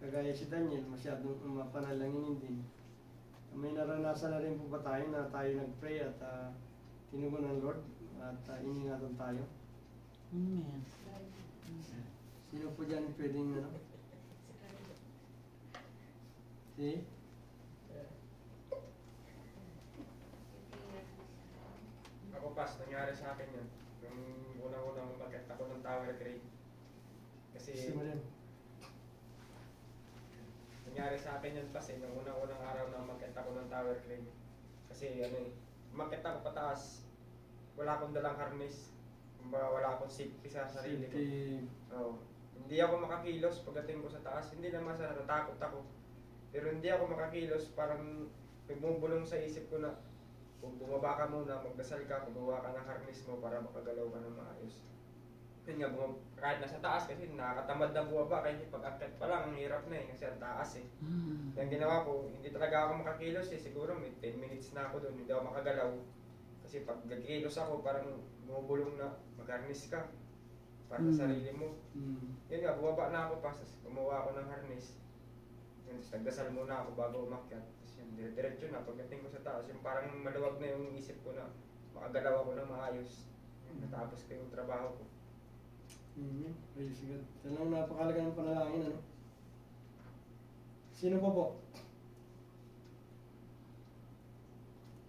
Kagaya si Daniel, masyadong mapanalanginin din. May naranasan na rin po ba tayo na tayo nag-pray at tinugon ng Lord at iningatan tayo? Amen. Sino po dyan pwedeng See? Ako pas, nangyari sa akin yun. Nung unang-unang umakyat ako ng tower crane. Kasi nangyari sa akin yun pas nung unang-unang araw na umakyat ako ng tower crane. Kasi umakyat ako pataas, wala akong dalang harness. Wala akong safety sa sarili ko. Hindi ako makakilos pagdating ko sa taas. Hindi naman sa natakot ako. Pero hindi ako makakilos, parang bumubulong sa isip ko na kung bumaba ka muna, magdasal ka, kumuha ka ng harness mo para makagalaw ka ng maayos. Yun nga, kahit nasa taas kasi nakakatamad na bumaba, kasi pag-akyat pa lang, ang hirap na kasi ang taas . Yung ginawa ko, hindi talaga ako makakilos siguro may 10 minutes na ako doon, hindi ako makagalaw. Kasi pag nagkikilos ako, parang bumubulong na, mag-harness ka para sa sarili mo. Yun nga, bumaba na ako pa, kumuha ako ng harness. Yun, tapos nagdasal muna ako bago umakyat. Tapos yun, diretso na, pagdating ko sa taas, yung parang maluwag na yung isip ko na makagalaw ako ng maayos. Natapos ko yung trabaho ko. Praise God. Yan ang napakalaga ng panalangin, Sino po?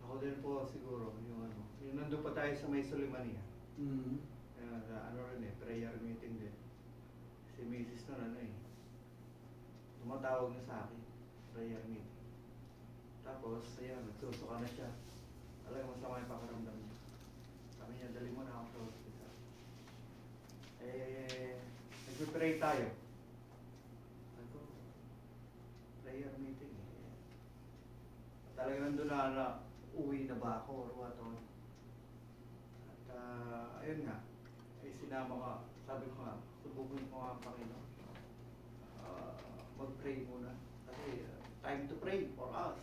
Ako din po siguro, yung nandun pa tayo sa may Sulimania. Prayer meeting din. Si Mrs. tumatawag na sa akin, prayer meeting. Tapos, nagsusuka na siya. Talagang masama yung pakaramdam niya. Sabi niya, dali mo na ako sa hospital. Nagpipray tayo. Ako, prayer meeting. Talagang nandun na uwi na ba ako or what on. At ayun nga, ay sinama ka, sabi ko nga, subukin ko nga ang Panginoon. Mag-pray muna. Kasi time to pray for us.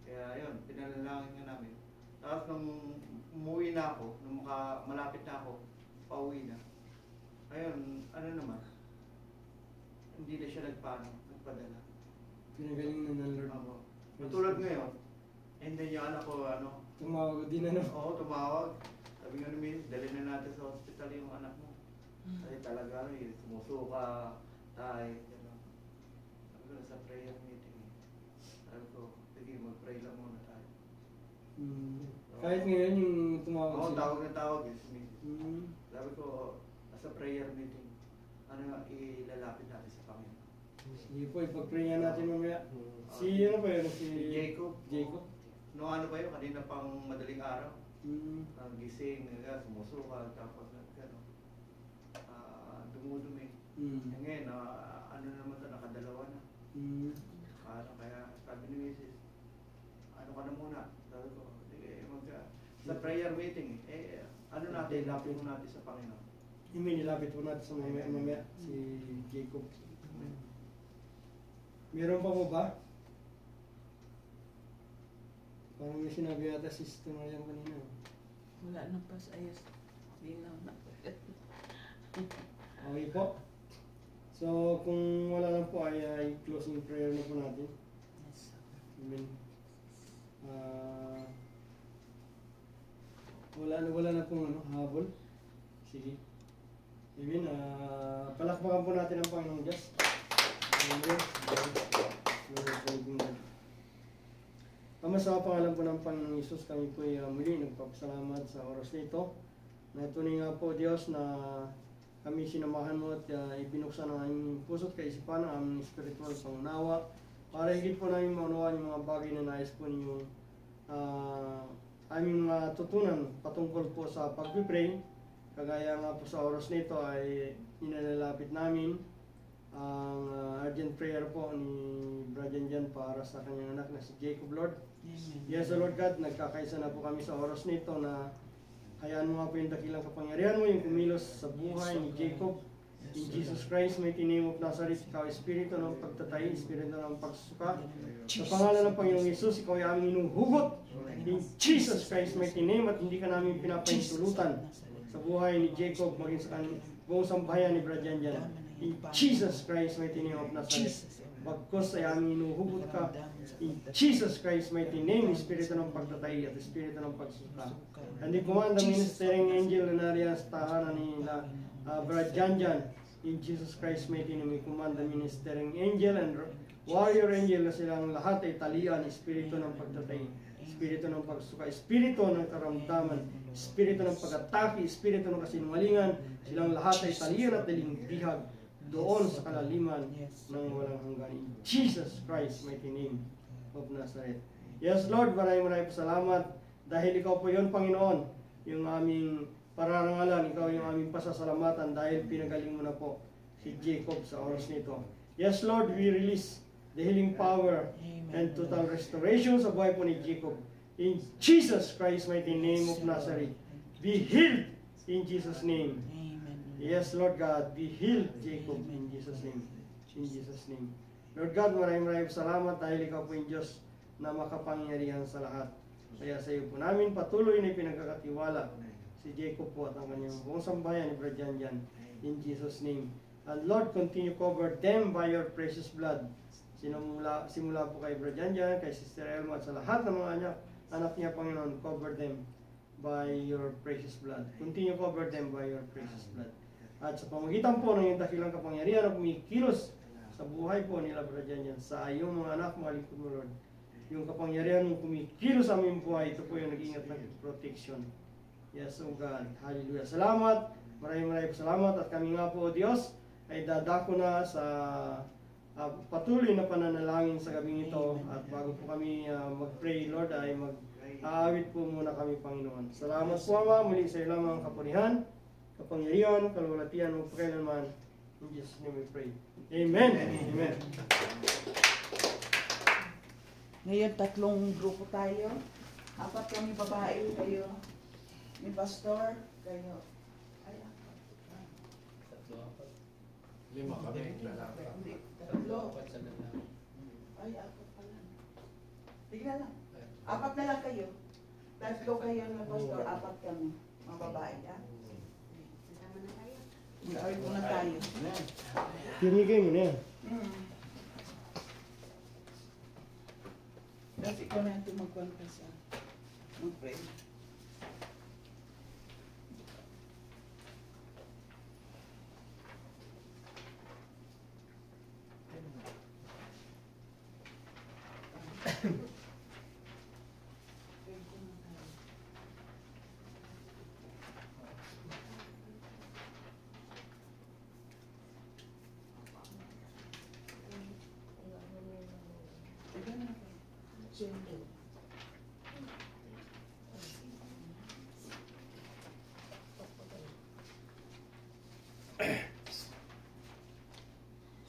Kaya yun, pinanalangin nga namin. Tapos nung umuwi na ako, nung malapit na ako, pauwi na. Ayun, ano naman, hindi na siya nagpadala. Pinagaling na ng Lord. Ako. Matulad ngayon, hindi yung anak ko, Tumawag din Oo, tumawag. Sabi nga namin, dali na natin sa hospital yung anak mo. Kasi talaga, sumusuka, tayo, gano'n. Sabi ko, sa prayer meeting. Sabi ko, sige, mag-pray lang muna tayo. Kahit ngayon yung tumawag Oo, sila. tawag na tawag yung meeting. Sabi ko, sa prayer meeting, ilalapit natin sa Panginoon. Sige po, ipag-pray nga natin mamaya. Si ano pa yun? Si Jacob. Jacob. No, ano pa yun, kanina pang madaling araw. Gising, sumusuka, tapos gano'n. Dumudumi. Ngayon, ano naman ito, nakadalawa na. Kaya sabi ni Mrs., ano ka na muna? Sabi ko, sige, sa prayer meeting, ano natin, lapit mo natin sa Panginoon. Nilapit po natin sa mamaya si Jacob. Meron pa po ba? Parang may sinabi yata si Sister Mariam kanina. Wala na pa sa ayos. Linaw na. Okay po. So, kung wala lang po ay closing prayer na po natin. Yes. Amen. Wala na pong habol. Sige. Amen. Palakpakan po natin ang Panginoong Diyos. Amen. Ama sa pangalan po ng Panginoong Isus, kami po ay muli nagpapasalamat sa oras nito. Na tunay nga po Diyos na kami sinamahan mo at ibinuksan ang aming puso at kaisipan ang aming spiritual pangunawa para higit po namin maunawaan yung mga bagay na nais po ninyong aming matutunan patungkol po sa pag-pray. Kagaya nga po sa oras nito ay inalalapit namin ang urgent prayer po ni Brother Jan para sa kanyang anak na si Jacob, Lord. Amen. Yes, Lord God, nagkakaisa na po kami sa oras nito na hayaan mo nga po yung dakilang kapangyarihan mo, yung kumilos sa buhay ni Jacob. In Jesus Christ, mighty name of Nazareth, ikaw Espiritu ng pagtatay, Espiritu ng pagsuka. Sa pangalan ng Panginoong Yesus, ikaw ay aming inuhugot. In Jesus Christ, mighty name, at hindi ka namin pinapahintulutan sa buhay ni Jacob, maging sa buong sambahayan ni Brad Janjan. In Jesus Christ, mighty name of Nazareth, bagkos ay aming inuhugot ka. In Jesus Christ, mighty name, Espiritu ng pagtatay at Espiritu ng pagsuka. And the command the ministering angel na nariyan sa tahanan ni Brad Janjan. In Jesus Christ, mighty name, we command the ministering angel and warrior angel na silang lahat ay talian, Espiritu ng pagtatay, Espiritu ng pagsuka, Espiritu ng karamdaman, Espiritu ng pag-atake, Espiritu ng kasinungalingan, silang lahat ay talian at dalingbihag doon sa kalaliman ng walang hanggan. In Jesus Christ, mighty name of Nazareth. Yes, Lord, maraming salamat dahil ikaw po yun, Panginoon, yung aming pararangalan, ikaw yung aming pasasalamatan dahil pinagaling mo na po si Jacob sa oras nito. Yes, Lord, we release the healing power and total restoration sa buhay po ni Jacob. In Jesus Christ, mighty name of Nazareth, be healed in Jesus' name. Yes, Lord God, be healed, Jacob, in Jesus' name. In Jesus' name. Lord God, maraming salamat dahil ikaw po yung Diyos na makapangyarihan sa lahat. Kaya sa iyo po namin patuloy na pinagkakatiwala si Jacob po at ang kanyang buong sambayan ni Brad Janjan. In Jesus' name. And Lord, continue cover them by your precious blood. Simula po kay Brad Janjan, kay Sister Elma, at sa lahat ng mga anak niya, Panginoon, cover them by your precious blood. Continue cover them by your precious blood. At sa pamagitan po ng iyong dakilang kapangyarihan na kumikilos sa buhay po nila, Brad Janjan, sa iyong mga anak, mga lingkod mo, Lord. Yung kapangyarihan mong kumikilos sa aming buhay, ito po yung nag-iingat ng protection. Yes, oh God. Hallelujah. Salamat. Maraming salamat. At kami nga po, Diyos, ay dadako na sa patuloy na pananalangin sa gabing ito. At bago po kami mag-pray, Lord, ay mag-aawit po muna kami, Panginoon. Salamat po, Ama. Muli sa iyo lamang kapurihan kapangyarihan, kalwalatian, magpakailanman. In Jesus' name we pray. Amen. Amen. Ngayon, 3 grupo tayo. 4 kami babae, kayo. Ni Pastor, kayo. Ay, 5 kami. hindi. 3. Ay, 4 pala. Tignan lang. 4 na lang kayo. 3 kayo na Pastor, 4 kami. Mga babae, ha? Kasama na tayo. Ay, muna tayo. Pinigay mo na yan. Kasi ikaw na ito magkwanta sa mag-pray.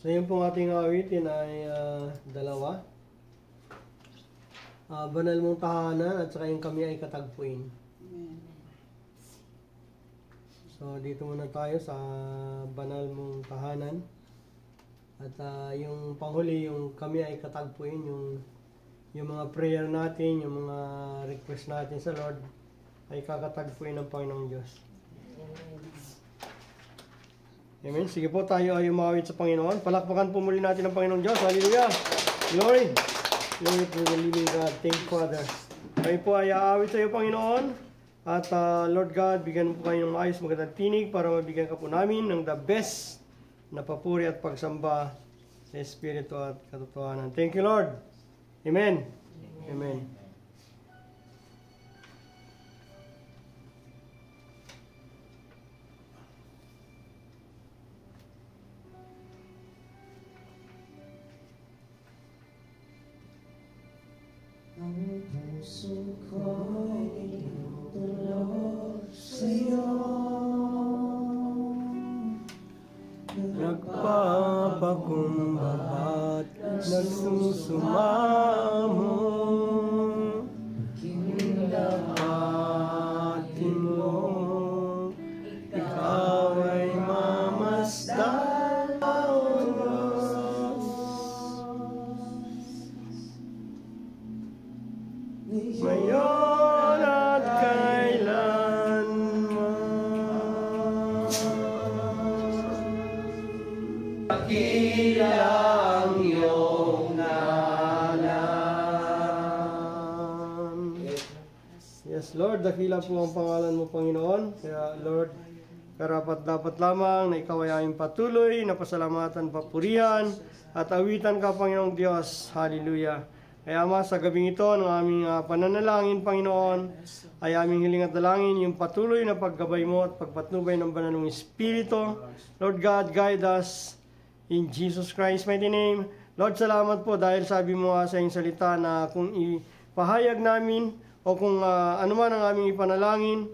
So yun pong ating awitin ay 2. Banal mong tahanan at saka yung kami ay katagpuin. Amen. So dito muna tayo sa banal mong tahanan. At yung panghuli, yung kami ay katagpuin, yung mga prayer natin, yung mga request natin sa Lord ay kakatagpuin ng Panginoong Diyos. Amen. Sige po, tayo ay umawit sa Panginoon. Palakpakan po muli natin ang Panginoong Diyos. Hallelujah. Glory. Glory to the living God. Thank you, Father. Kayo po ay aawit sa iyo, Panginoon. At Lord God, bigyan mo po kayo ng ayos magandang tinig para mabigyan ka po namin ng the best na papuri at pagsamba sa Espiritu at katotohanan. Thank you, Lord. Amen. Amen. Ang puso ko'y tulog sa'yo, nagpapakumbaba at nagsusumamo. Kindapatin mo, ikaw ay mamasdan, O Diyos. Ngayon at kailanman, dakilang iyong ngalan. Yes, Lord, dakila po ang pangalan mo, Panginoon. Kaya, Lord, karapat-dapat lamang na ikaw ay aming patuloy na pasalamatan, papurihan, at awitan ka, Panginoong Diyos. Hallelujah. Kaya Ama, sa gabing ito, ng aming pananalangin, Panginoon, ay aming hiling at dalangin yung patuloy na paggabay mo at pagpatnubay ng banal mong Espiritu. Lord God, guide us in Jesus Christ's mighty name. Lord, salamat po dahil sabi mo sa iyong salita na kung ipahayag namin o kung anuman ang aming ipanalangin,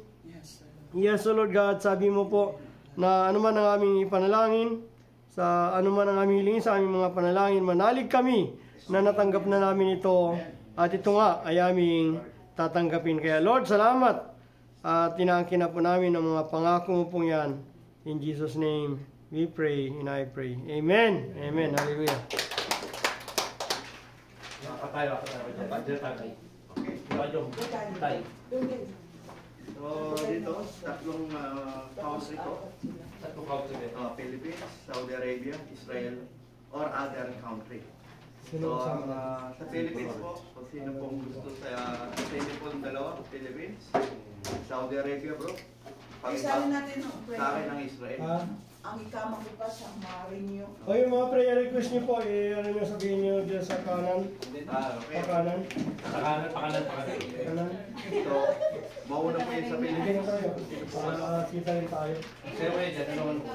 yes, so Lord God, sabi mo po na anuman ang aming ipanalangin, sa anuman ang aming hilingin sa aming mga panalangin, manalig kami na natanggap na namin ito at ito nga ay aming tatanggapin. Kaya Lord, salamat at tinaangkin na po namin ang mga pangako mo pong yan. In Jesus' name, we pray and I pray. Amen. Amen. Hallelujah. So dito, 3 country ko. Philippines, Saudi Arabia, Israel, or other country. So, sa Philippines po, kung sino pong gusto sa pong 2, Philippines, Saudi Arabia bro. Isa rin natin ang prayer. Sa akin ang Israel. Ang ikama ko pa sa ma-renew. O yung mga prayer request niyo po, ano nyo sabihin nyo dyan sa kanan? Okay. Pakanan? Pakanan. Kanan? So, mauna po yun sa Bigyan Philippines. na tayo. Para kita rin tayo. Sir, wait, ano?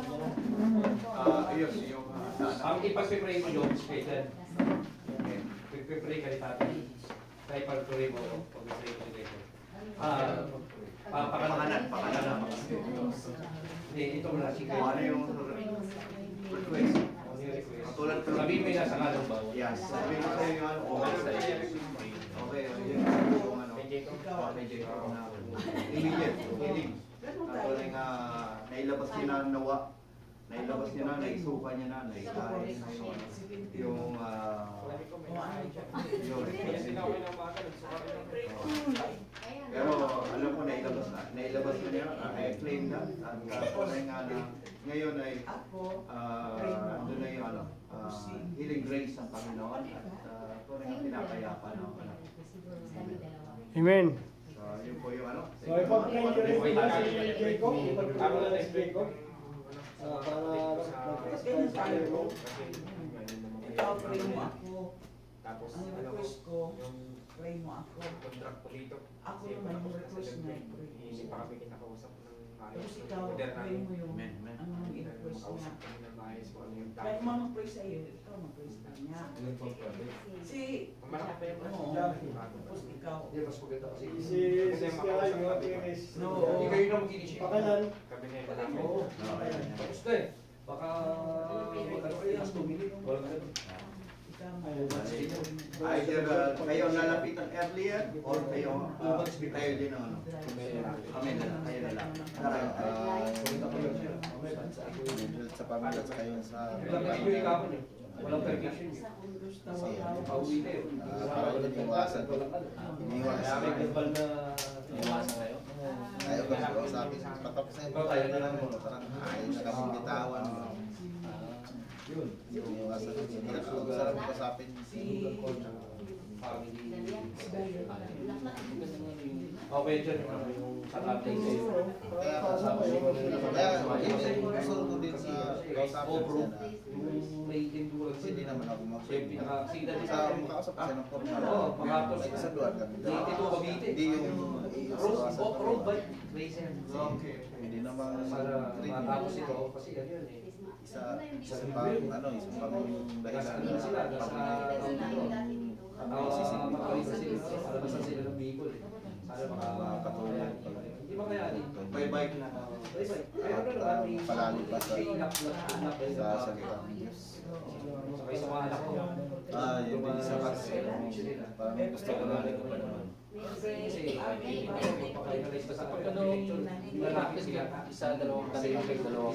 Ayos, yung Ang ipag-pray mo yung special. Pag-pray ka rin tatay. Tayo pag-pray mo, pag-pray mo dito. Pakanan. ito mo na si Kung ano yung request. Tulad ko. Sabihin mo yung nasa kalong bawal. Yes. Sabihin ko sa'yo yung ano. Okay, yun yung ano. Medyo na immediate. Healing. Tulad nga, nailabas niya na nawa. Nailabas niya na, naisuka niya na, naikain. Yung pero alam ko nailabas na. Nailabas na niya, na-claim na. At tulad nga na, ngayon ay doon na yung ano, healing grace ng Panginoon. At tulad nga pinapayapa na. Amen. So, yun po yung ano. So, ipag-pray nyo rin sila si Jacob. Ipag-pray nyo rin si Jacob. Para mag-express tayo mo. Ikaw, pray mo ako. Tapos, Ang ano ko, request ko, yung pray mo ako. contract ko dito. Ako naman yung request na i-pray. Hindi pa kami kinakausap ng ayos. Tapos ikaw, pray mo yung ano yung i-request niya. Makausap kami ng ayos kung ano yung Kahit mag-pray sa iyo, ikaw mag-pray sa kanya. Si, Malaki pa yung oo, tapos ikaw. Hindi, mas maganda kasi. Si Siskaya, yung ating Iris. No. Hindi kayo na mag-initiate. Pakalan. Kami na yung Oo. Tapos na eh. Baka magkano kayo, mas 2 minutes. Walang ganun. Ikaw Either kayo nalapitan earlier or kayo tayo din ang ano. Amen na lang, kayo na lang. Sa pamilya at kayo sa Walang kayo kapon yun. Walang permission yun. Pauwi na yun. para iniwasan ko. Iniwasan May kapal na... Iniwasan kayo. Ayaw ko siguro sa akin. Patapos na yun. Tayo na lang muna. Parang ayaw na kami bitawan. Yun. Iniwasan ko. Sarap ko sa akin. Family. Okay, dyan yung sa tatay sa'yo. Kaya gusto ko din sa kausapin siya na May endurance. hindi naman ako Siyempre, nakakasida din sa makausap siya ng formal. Oo, makapos. Nagkasaluhan kami. Dito Cavite. Hindi yung Road bike racer. hindi naman Para matapos ito, kasi yan yun eh. isa pang ano, isa pang dahilan na Sila, makalimutan sila, palabasan sila ng Bicol eh. Sana makakatulad. Hindi ba kaya May bike na. Bye-bye. Kaya ano naman, may Palalim pa sa inap sa salita ng Diyos. Sakay sa mga anak ko. Yun din isa kasi parang gusto ko na rin pa naman. Kasi, pagka-realize pa sa pagka-election, lalaki sila. Isa, dalawang kanila, dalawang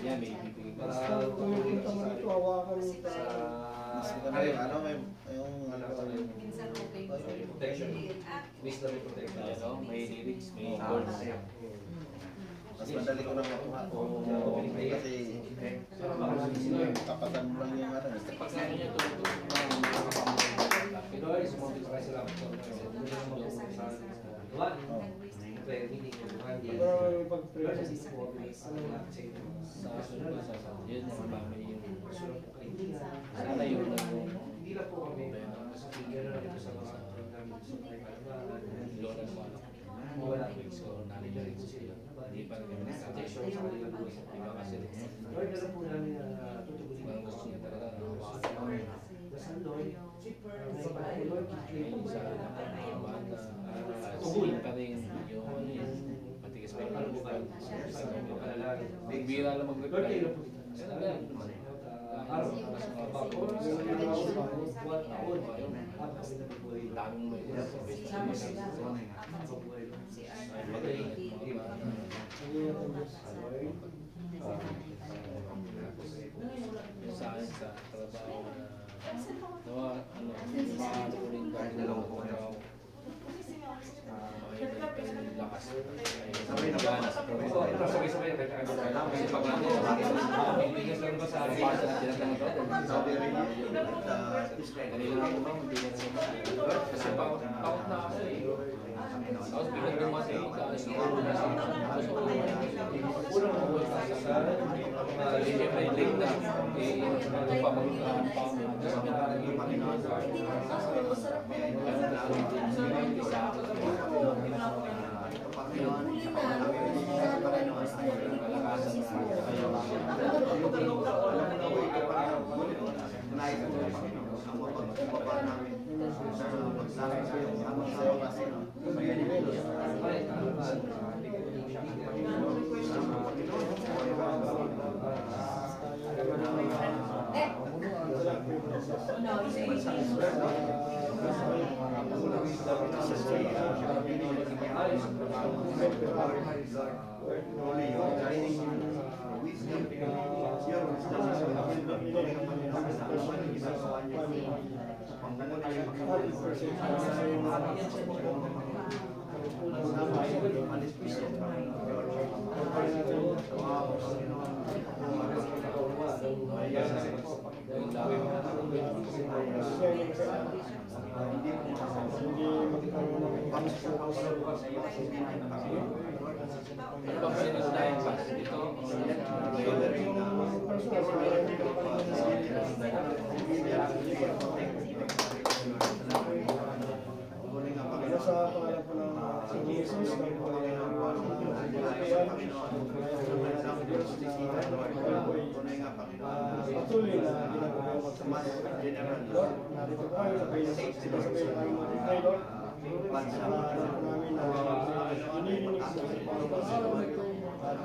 yan, may ibigay ka. Tumingin ka mo nito, hawakan mo ito. Mas maganda yung ano, yung ano, Protection. Miss na may protection. Ano, may lyrics, may chords. mas madali ko lang makuha. Kasi kapatan mo lang yung ano. Pag ano niya, Lord, sumunod pa kayo sila. Juan, prayer meeting. Pero pag-pray. sa sunod ba, yun yung family yung sana yun lang yung Hindi lang po kami. Mas bigyan na rin sa mga program. lola ng anak ko. Wala weeks ko, nanay na rin sila. Hindi pa rin kami Protection sa kanilang buhay. Iba kasi rin. Lord, alam po namin na tutugunin. Parang gusto niya talaga na hawakan. Dasal, Lord. Lord, yung sa tugon pa rin yung ano yun, matigas pa yung kalbukan. Bira lang mag-reply. Araw, daming may sa akin sa trabaho na mga rin kami dalawang trabaho. Lakas. Sabay na ba? sabay-sabay. Sabi rin niya, Kanina ako bang hindi na naman. Kasi bakit na ako eh. Tapos biglang dumating sa siyempre late na. Ito pa mag-aaral pa kami. Sa pangalan po ng Jesus, kami po ay patuloy na ginagawa Lord, narito po kayo, sabay na kayo mag-pray, Lord. Namin na inilinig sa Panginoon at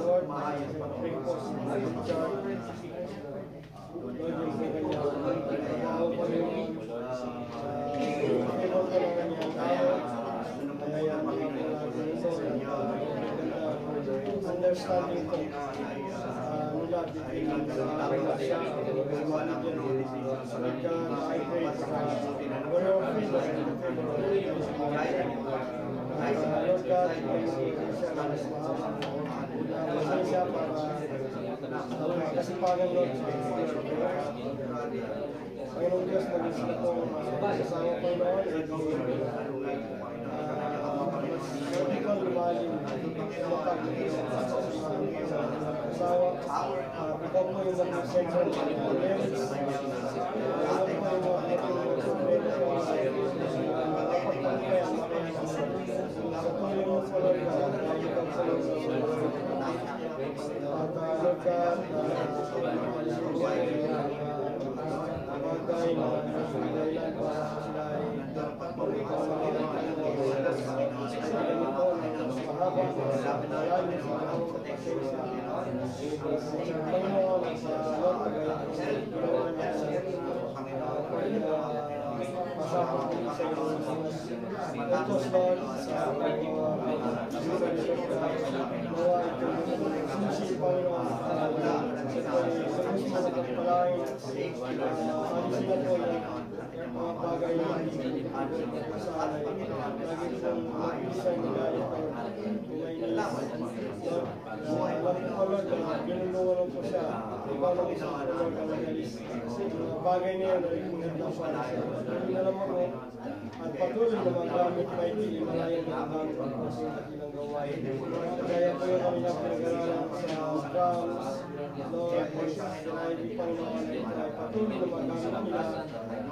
Lord, pag-pray po sa Richard. Lord, yung kanyang trabaho po yung understanding ko mula between I pray for your Lord God, pasensya para kasipagan Lord Panginoong Diyos, maging sila po masasawa po noon ikaw lumalim asawa ikaw po yung maging central lyrics ikaw po yung sa tuloy mo po Lord God ikaw sa Lord at Lord God bagay na dahilan para sila ay mahaba malalim sa mahawang pasensya Panginoon sa Lord ginawa niya masakot sa utos Lord sa nawa ito susi Panginoon sa pagpalain sila po yung mga bagay na hindi sa lagi pong mag-isang nila ito alam ko Lord ginulungan po siya ikaw lang isang Lord ang nagalis bagay na yan ay kung alam mo at patuloy na magamit na hindi malayan na magamit ang ilang gawain kaya po yung kami na pinag-aralan sa drums Lord sinabi Panginoon ay patuloy na magamit nila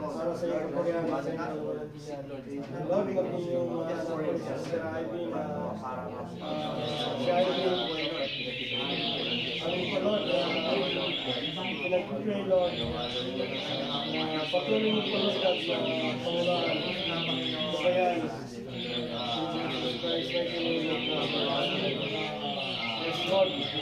para sa iyong kapagyaman sa iyong walantiyan Lord maging yung anak ko sa Sister Ivy na si Ivy aling po Lord pinag-pray Lord patuloy mo po Lord sa pangulaan kabayan Jesus Christ na kinulog yes Lord yes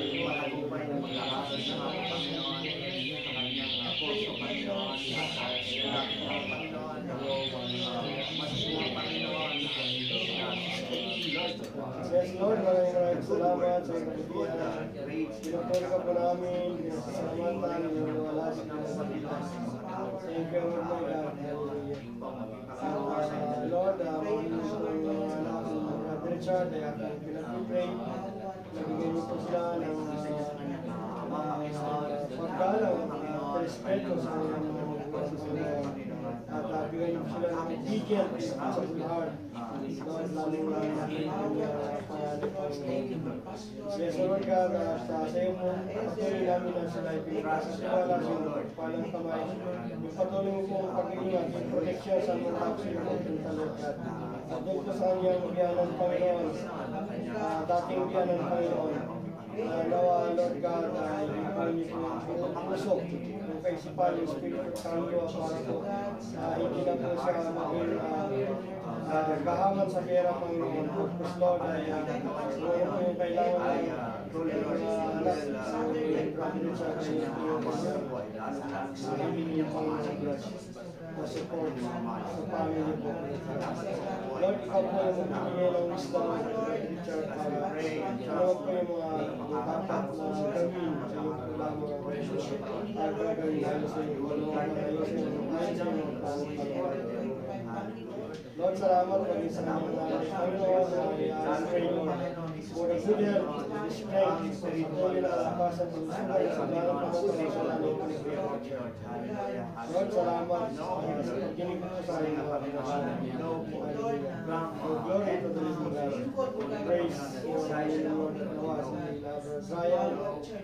Lord, maraming salamat sa iyong pinupuri ka po namin, pinasalamatan, wala sa thank you Lord my God. Lord, mga anak ng Brother Richard ay aking pinag-pray. Nabigyan niyo po sila ng paggalang at respeto sa at bigyan niyo po sila ng obedient sa heart. Lord, lalong yes, Lord God, sa iyo mo, patuloy namin na sila ipinagkasasawala sa iyo, palang kamay. Yung patuloy mo pong pag-iingat, yung protection sa mga tao sa iyo, Lord God. At doon po sa kanyang biyanan, Panginoon, dating biyanan, Panginoon, nawa, Lord God, ibigay niyo po yung puso, yung kaisipan, yung Espiritu Santo, para po, hindi na po siya maging kahaman sa pera, Panginoon. Mas Lord, ay ngayon po yung kailangan ng anak sa Brother Richard. hihingi ng Panginoon God na support sa family po. Lord, ikaw po yung magbibigay ng wisdom kay Richard para ano po yung mga dapat na gawin sa iyong programa at gagawin lalo sa iyong kulungan na kayo sa iyong mindset. Lord, salamat maging sa mga Panginoon na pray, Lord, for the good health, the strength, at all yung nakalapasan ng sugay sa dalang pagkakas sa lalong Lord, salamat sa pagkinig po sa iyong mga pinasalamat. Glory to the living God. Praise the Lord, nawa sa Brother Brian,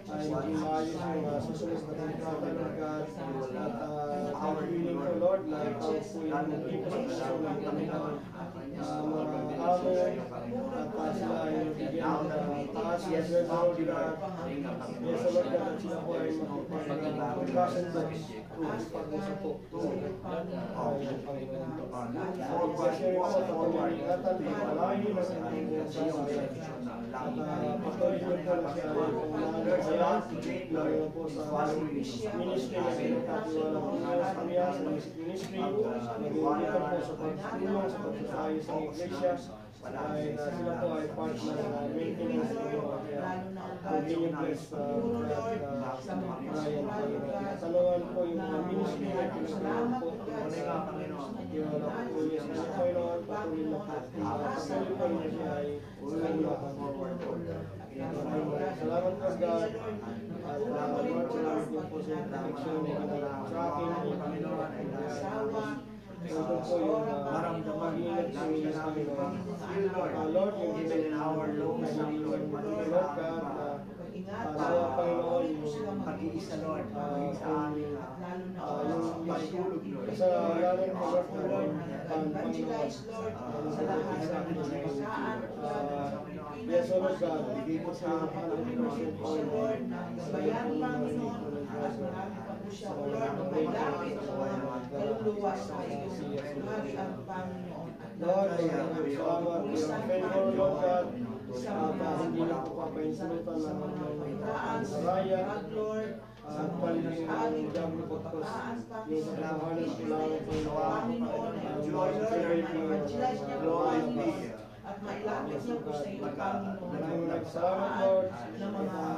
ay maging maayos yung susunod na kontrata ng God, at pag-willing ko, Lord, na ikaw po yung dito sa susunod ng Panginoon, mga amo, at sila ay bigyan ng taas, yes, Lord, God. Yes, Lord, God, at sila po ay magpapagkasan po, ipag-usap po, ay Panginoon. Pag-basya rin po sa pag-ingatan, pag-alayin na sa inyong sasaya. At patuloy nyo po na siya ay pangalagaan lalo po sa ministry na pinagkatiwala po sa kanya sa ministry, nag-iulitan po sa pagtulong sa pagsasayo sa iglesia, ay sila po ay part ng maintenance ng mga kaya continue bless Brian Talungan po yung mga ministry na pinagkatiwala po iwala po niya sa kanya Panginoon, patuloy na po patuloy po niya siya ay salamat po God at Lord, salamat po sa protection sa akin ng Panginoon ay asawa. Ito po yung pag-ingat sa inyo sa Panginoon. Lord, yung given in our Lord God, sa Panginoon, yung pag-iisa Lord, yung kasalanan ko Lord, Panginoon, yes, Lord God, bigay po sa 100% po Lord, bayan Panginoon, siya o Lord, mailapit sa mga kaluluwa sa iyo, hari ang Panginoon. Lord, salamat, yung favor, Lord God, hindi na po papainsalutan ng mga saraya, at paliging ang dami po po yung salahanan kailangan po at mailapit niya po sa iyo, Panginoon. Maraming salamat, Lord,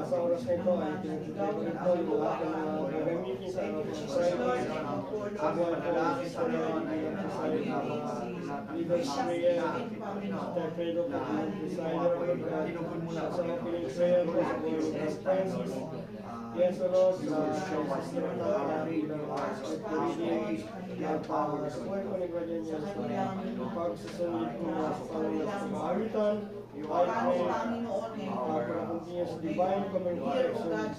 sa oras na ito ay pinagkakaroon ito yung lahat ng mga gagamitin sa Friday, sa buwan po sa leaders prayer, sa Pedro po ang designer sa opening prayer po sa buwan ng Francis. Yes, Lord, sa sistema na bilang reading at suway ko ni Guardian niya sa pagsasunod ko sa pag-awitan, ay para continuous divine communication.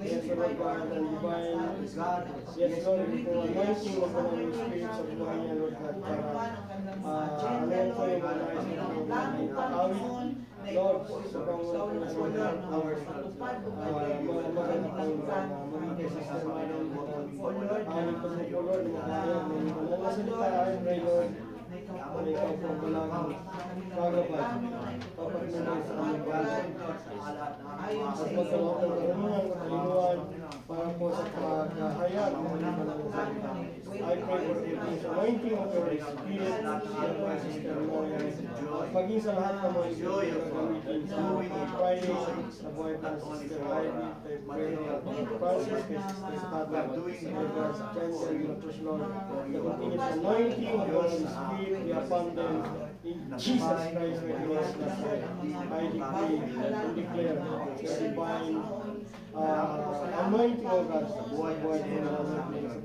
Yes, Lord God, and divine God. Yes, Lord, ito ang anointing mo po ng Spirit sa buhay niya, Lord God, para alam ko yung mga awit, Lord, sa pangunan na sa mga hours, magandang magiging sa sistema ng amin po sa po, Lord, mga nasalita, I pray, Lord, ikaw po walang kagabay, papagmulay sa aming bayan, at magkaroon ng karunungan, katalinuhan, para po sa paghahayag ng mga salita. I pray for the anointing of your Spirit, maging sa lahat ng mga ito gagamitin sa Friday, sa buhay pa sa Sister Ivy, kay Pedro Francis, kay Sister Tata, sa Edgar, sa Jensen, sa Push Lord, the continuous anointing of your Spirit be upon them in Jesus Christ, where He was last night. I decree and declare the divine anointing of God sa buhay po ng sa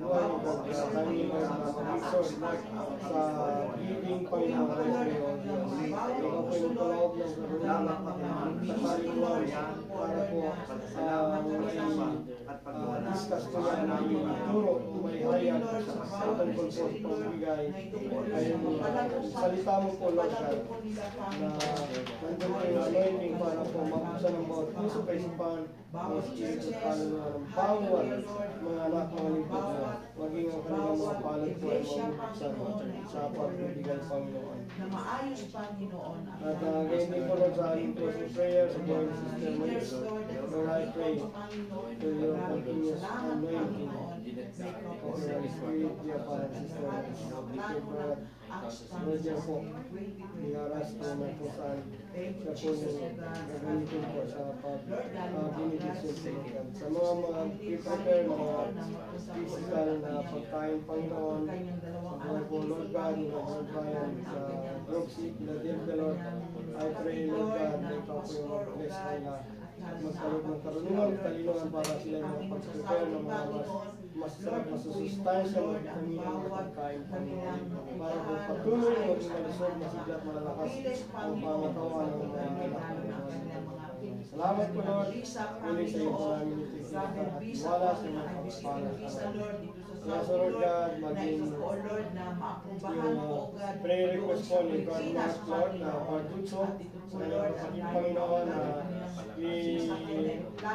buhay ni God, sa kanyang resource sa giving Panginoon ko sa iyo. Ikaw po yung tulog ng karunungan sa kaluluwan para po discuss ko yan na yung ituro may hayag sa tungkol po sa pagbigay ay salita mo po Lord God na nandun po yung anointing para po mabuksan ng bawat puso kay sipan mga spirit at kaluluwa ng bawat mga anak mga lingkod na maging ang kanilang mga palad po ay mabuksan sa pagbibigay Panginoon. Na maayos Panginoon. At ngayon din po Lord sa ating closing prayer sa buhay ng Sister Maris, Lord I pray to your continuous anointing Spirit, dear Father, sister, Lord, dear po, iaras po na po saan siya po yung gagamitin po sa benediction po. Sa mga prepare na mga physical na pagkain, Panginoon, sa buhay po, Lord God, Lord Brian, sa Roxy, Philadelphia, Lord, I pray, Lord God, na ikaw po yung mag-bless nila. Magkaroon ng karunungan, talinoan para sila yung mag-prepare ng mga masarap na susustansya, magkamila ng pagkain, Panginoon, para po patuloy na maging malusog, masiglat, malalakas ang pangatawan ng mga anak. Salamat po, Lord. Muli sa iyo po namin ito at wala sa mga kapagpalang. Kaya sa Lord God, maging yung prayer request po ni God Mark, Lord, na Pagtutso, sa kanyang kapatid, Panginoon, na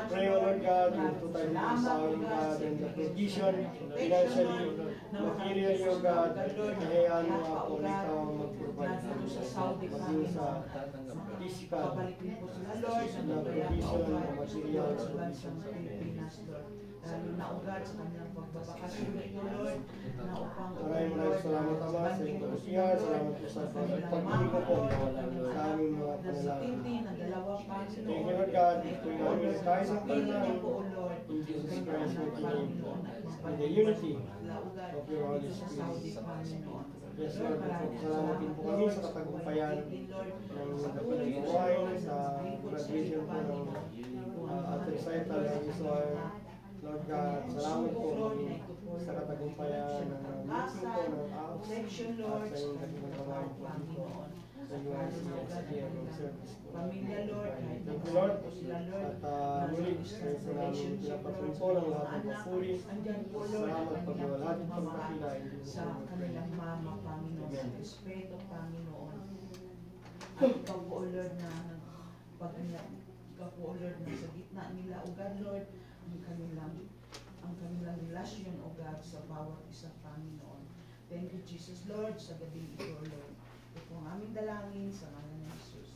pray, Lord God, yung tutay ng sawing God, and the provision, financially, materially, O God, kahayaan mo ako na ikaw ang mag-provide maging sa physical na provision, na material provision sa Pilipinas, Lord. Lalo na ugat sa kanilang pagbabakasyon ito, Lord, na upang maraming salamat, Ama, sa iyong kabutihan. Salamat po sa pag-ibig ko po sa aming mga panalangin. Thank you, Lord God, ito yung aming tayo sa panalangin in Jesus Christ, in the unity of your Holy Spirit. Yes, Lord, salamat din po kami sa katagumpayan ng gawain sa graduation po ng at recital ng Israel. Lord God, salamat po sa katagumpayan ng meeting po ng AUS at sa iyong nagagawain po dito sa UICSDA ng service po. Thank you, Lord. At muli, kayo po namin pinapatuloy po ng lahat ng papuri. Salamat po lahat ng pagkakila sa kanilang mama, Panginoon, sa Espiritu, Panginoon. At ikaw po, Lord, na ikaw po, Lord, na sa gitna nila, O God, Lord, ang kanilang relasyon, O God, sa bawat isa, Panginoon. Thank you, Jesus, Lord, sa gabing ito, Lord. Ito ang aming dalangin sa ngalan ng Jesus.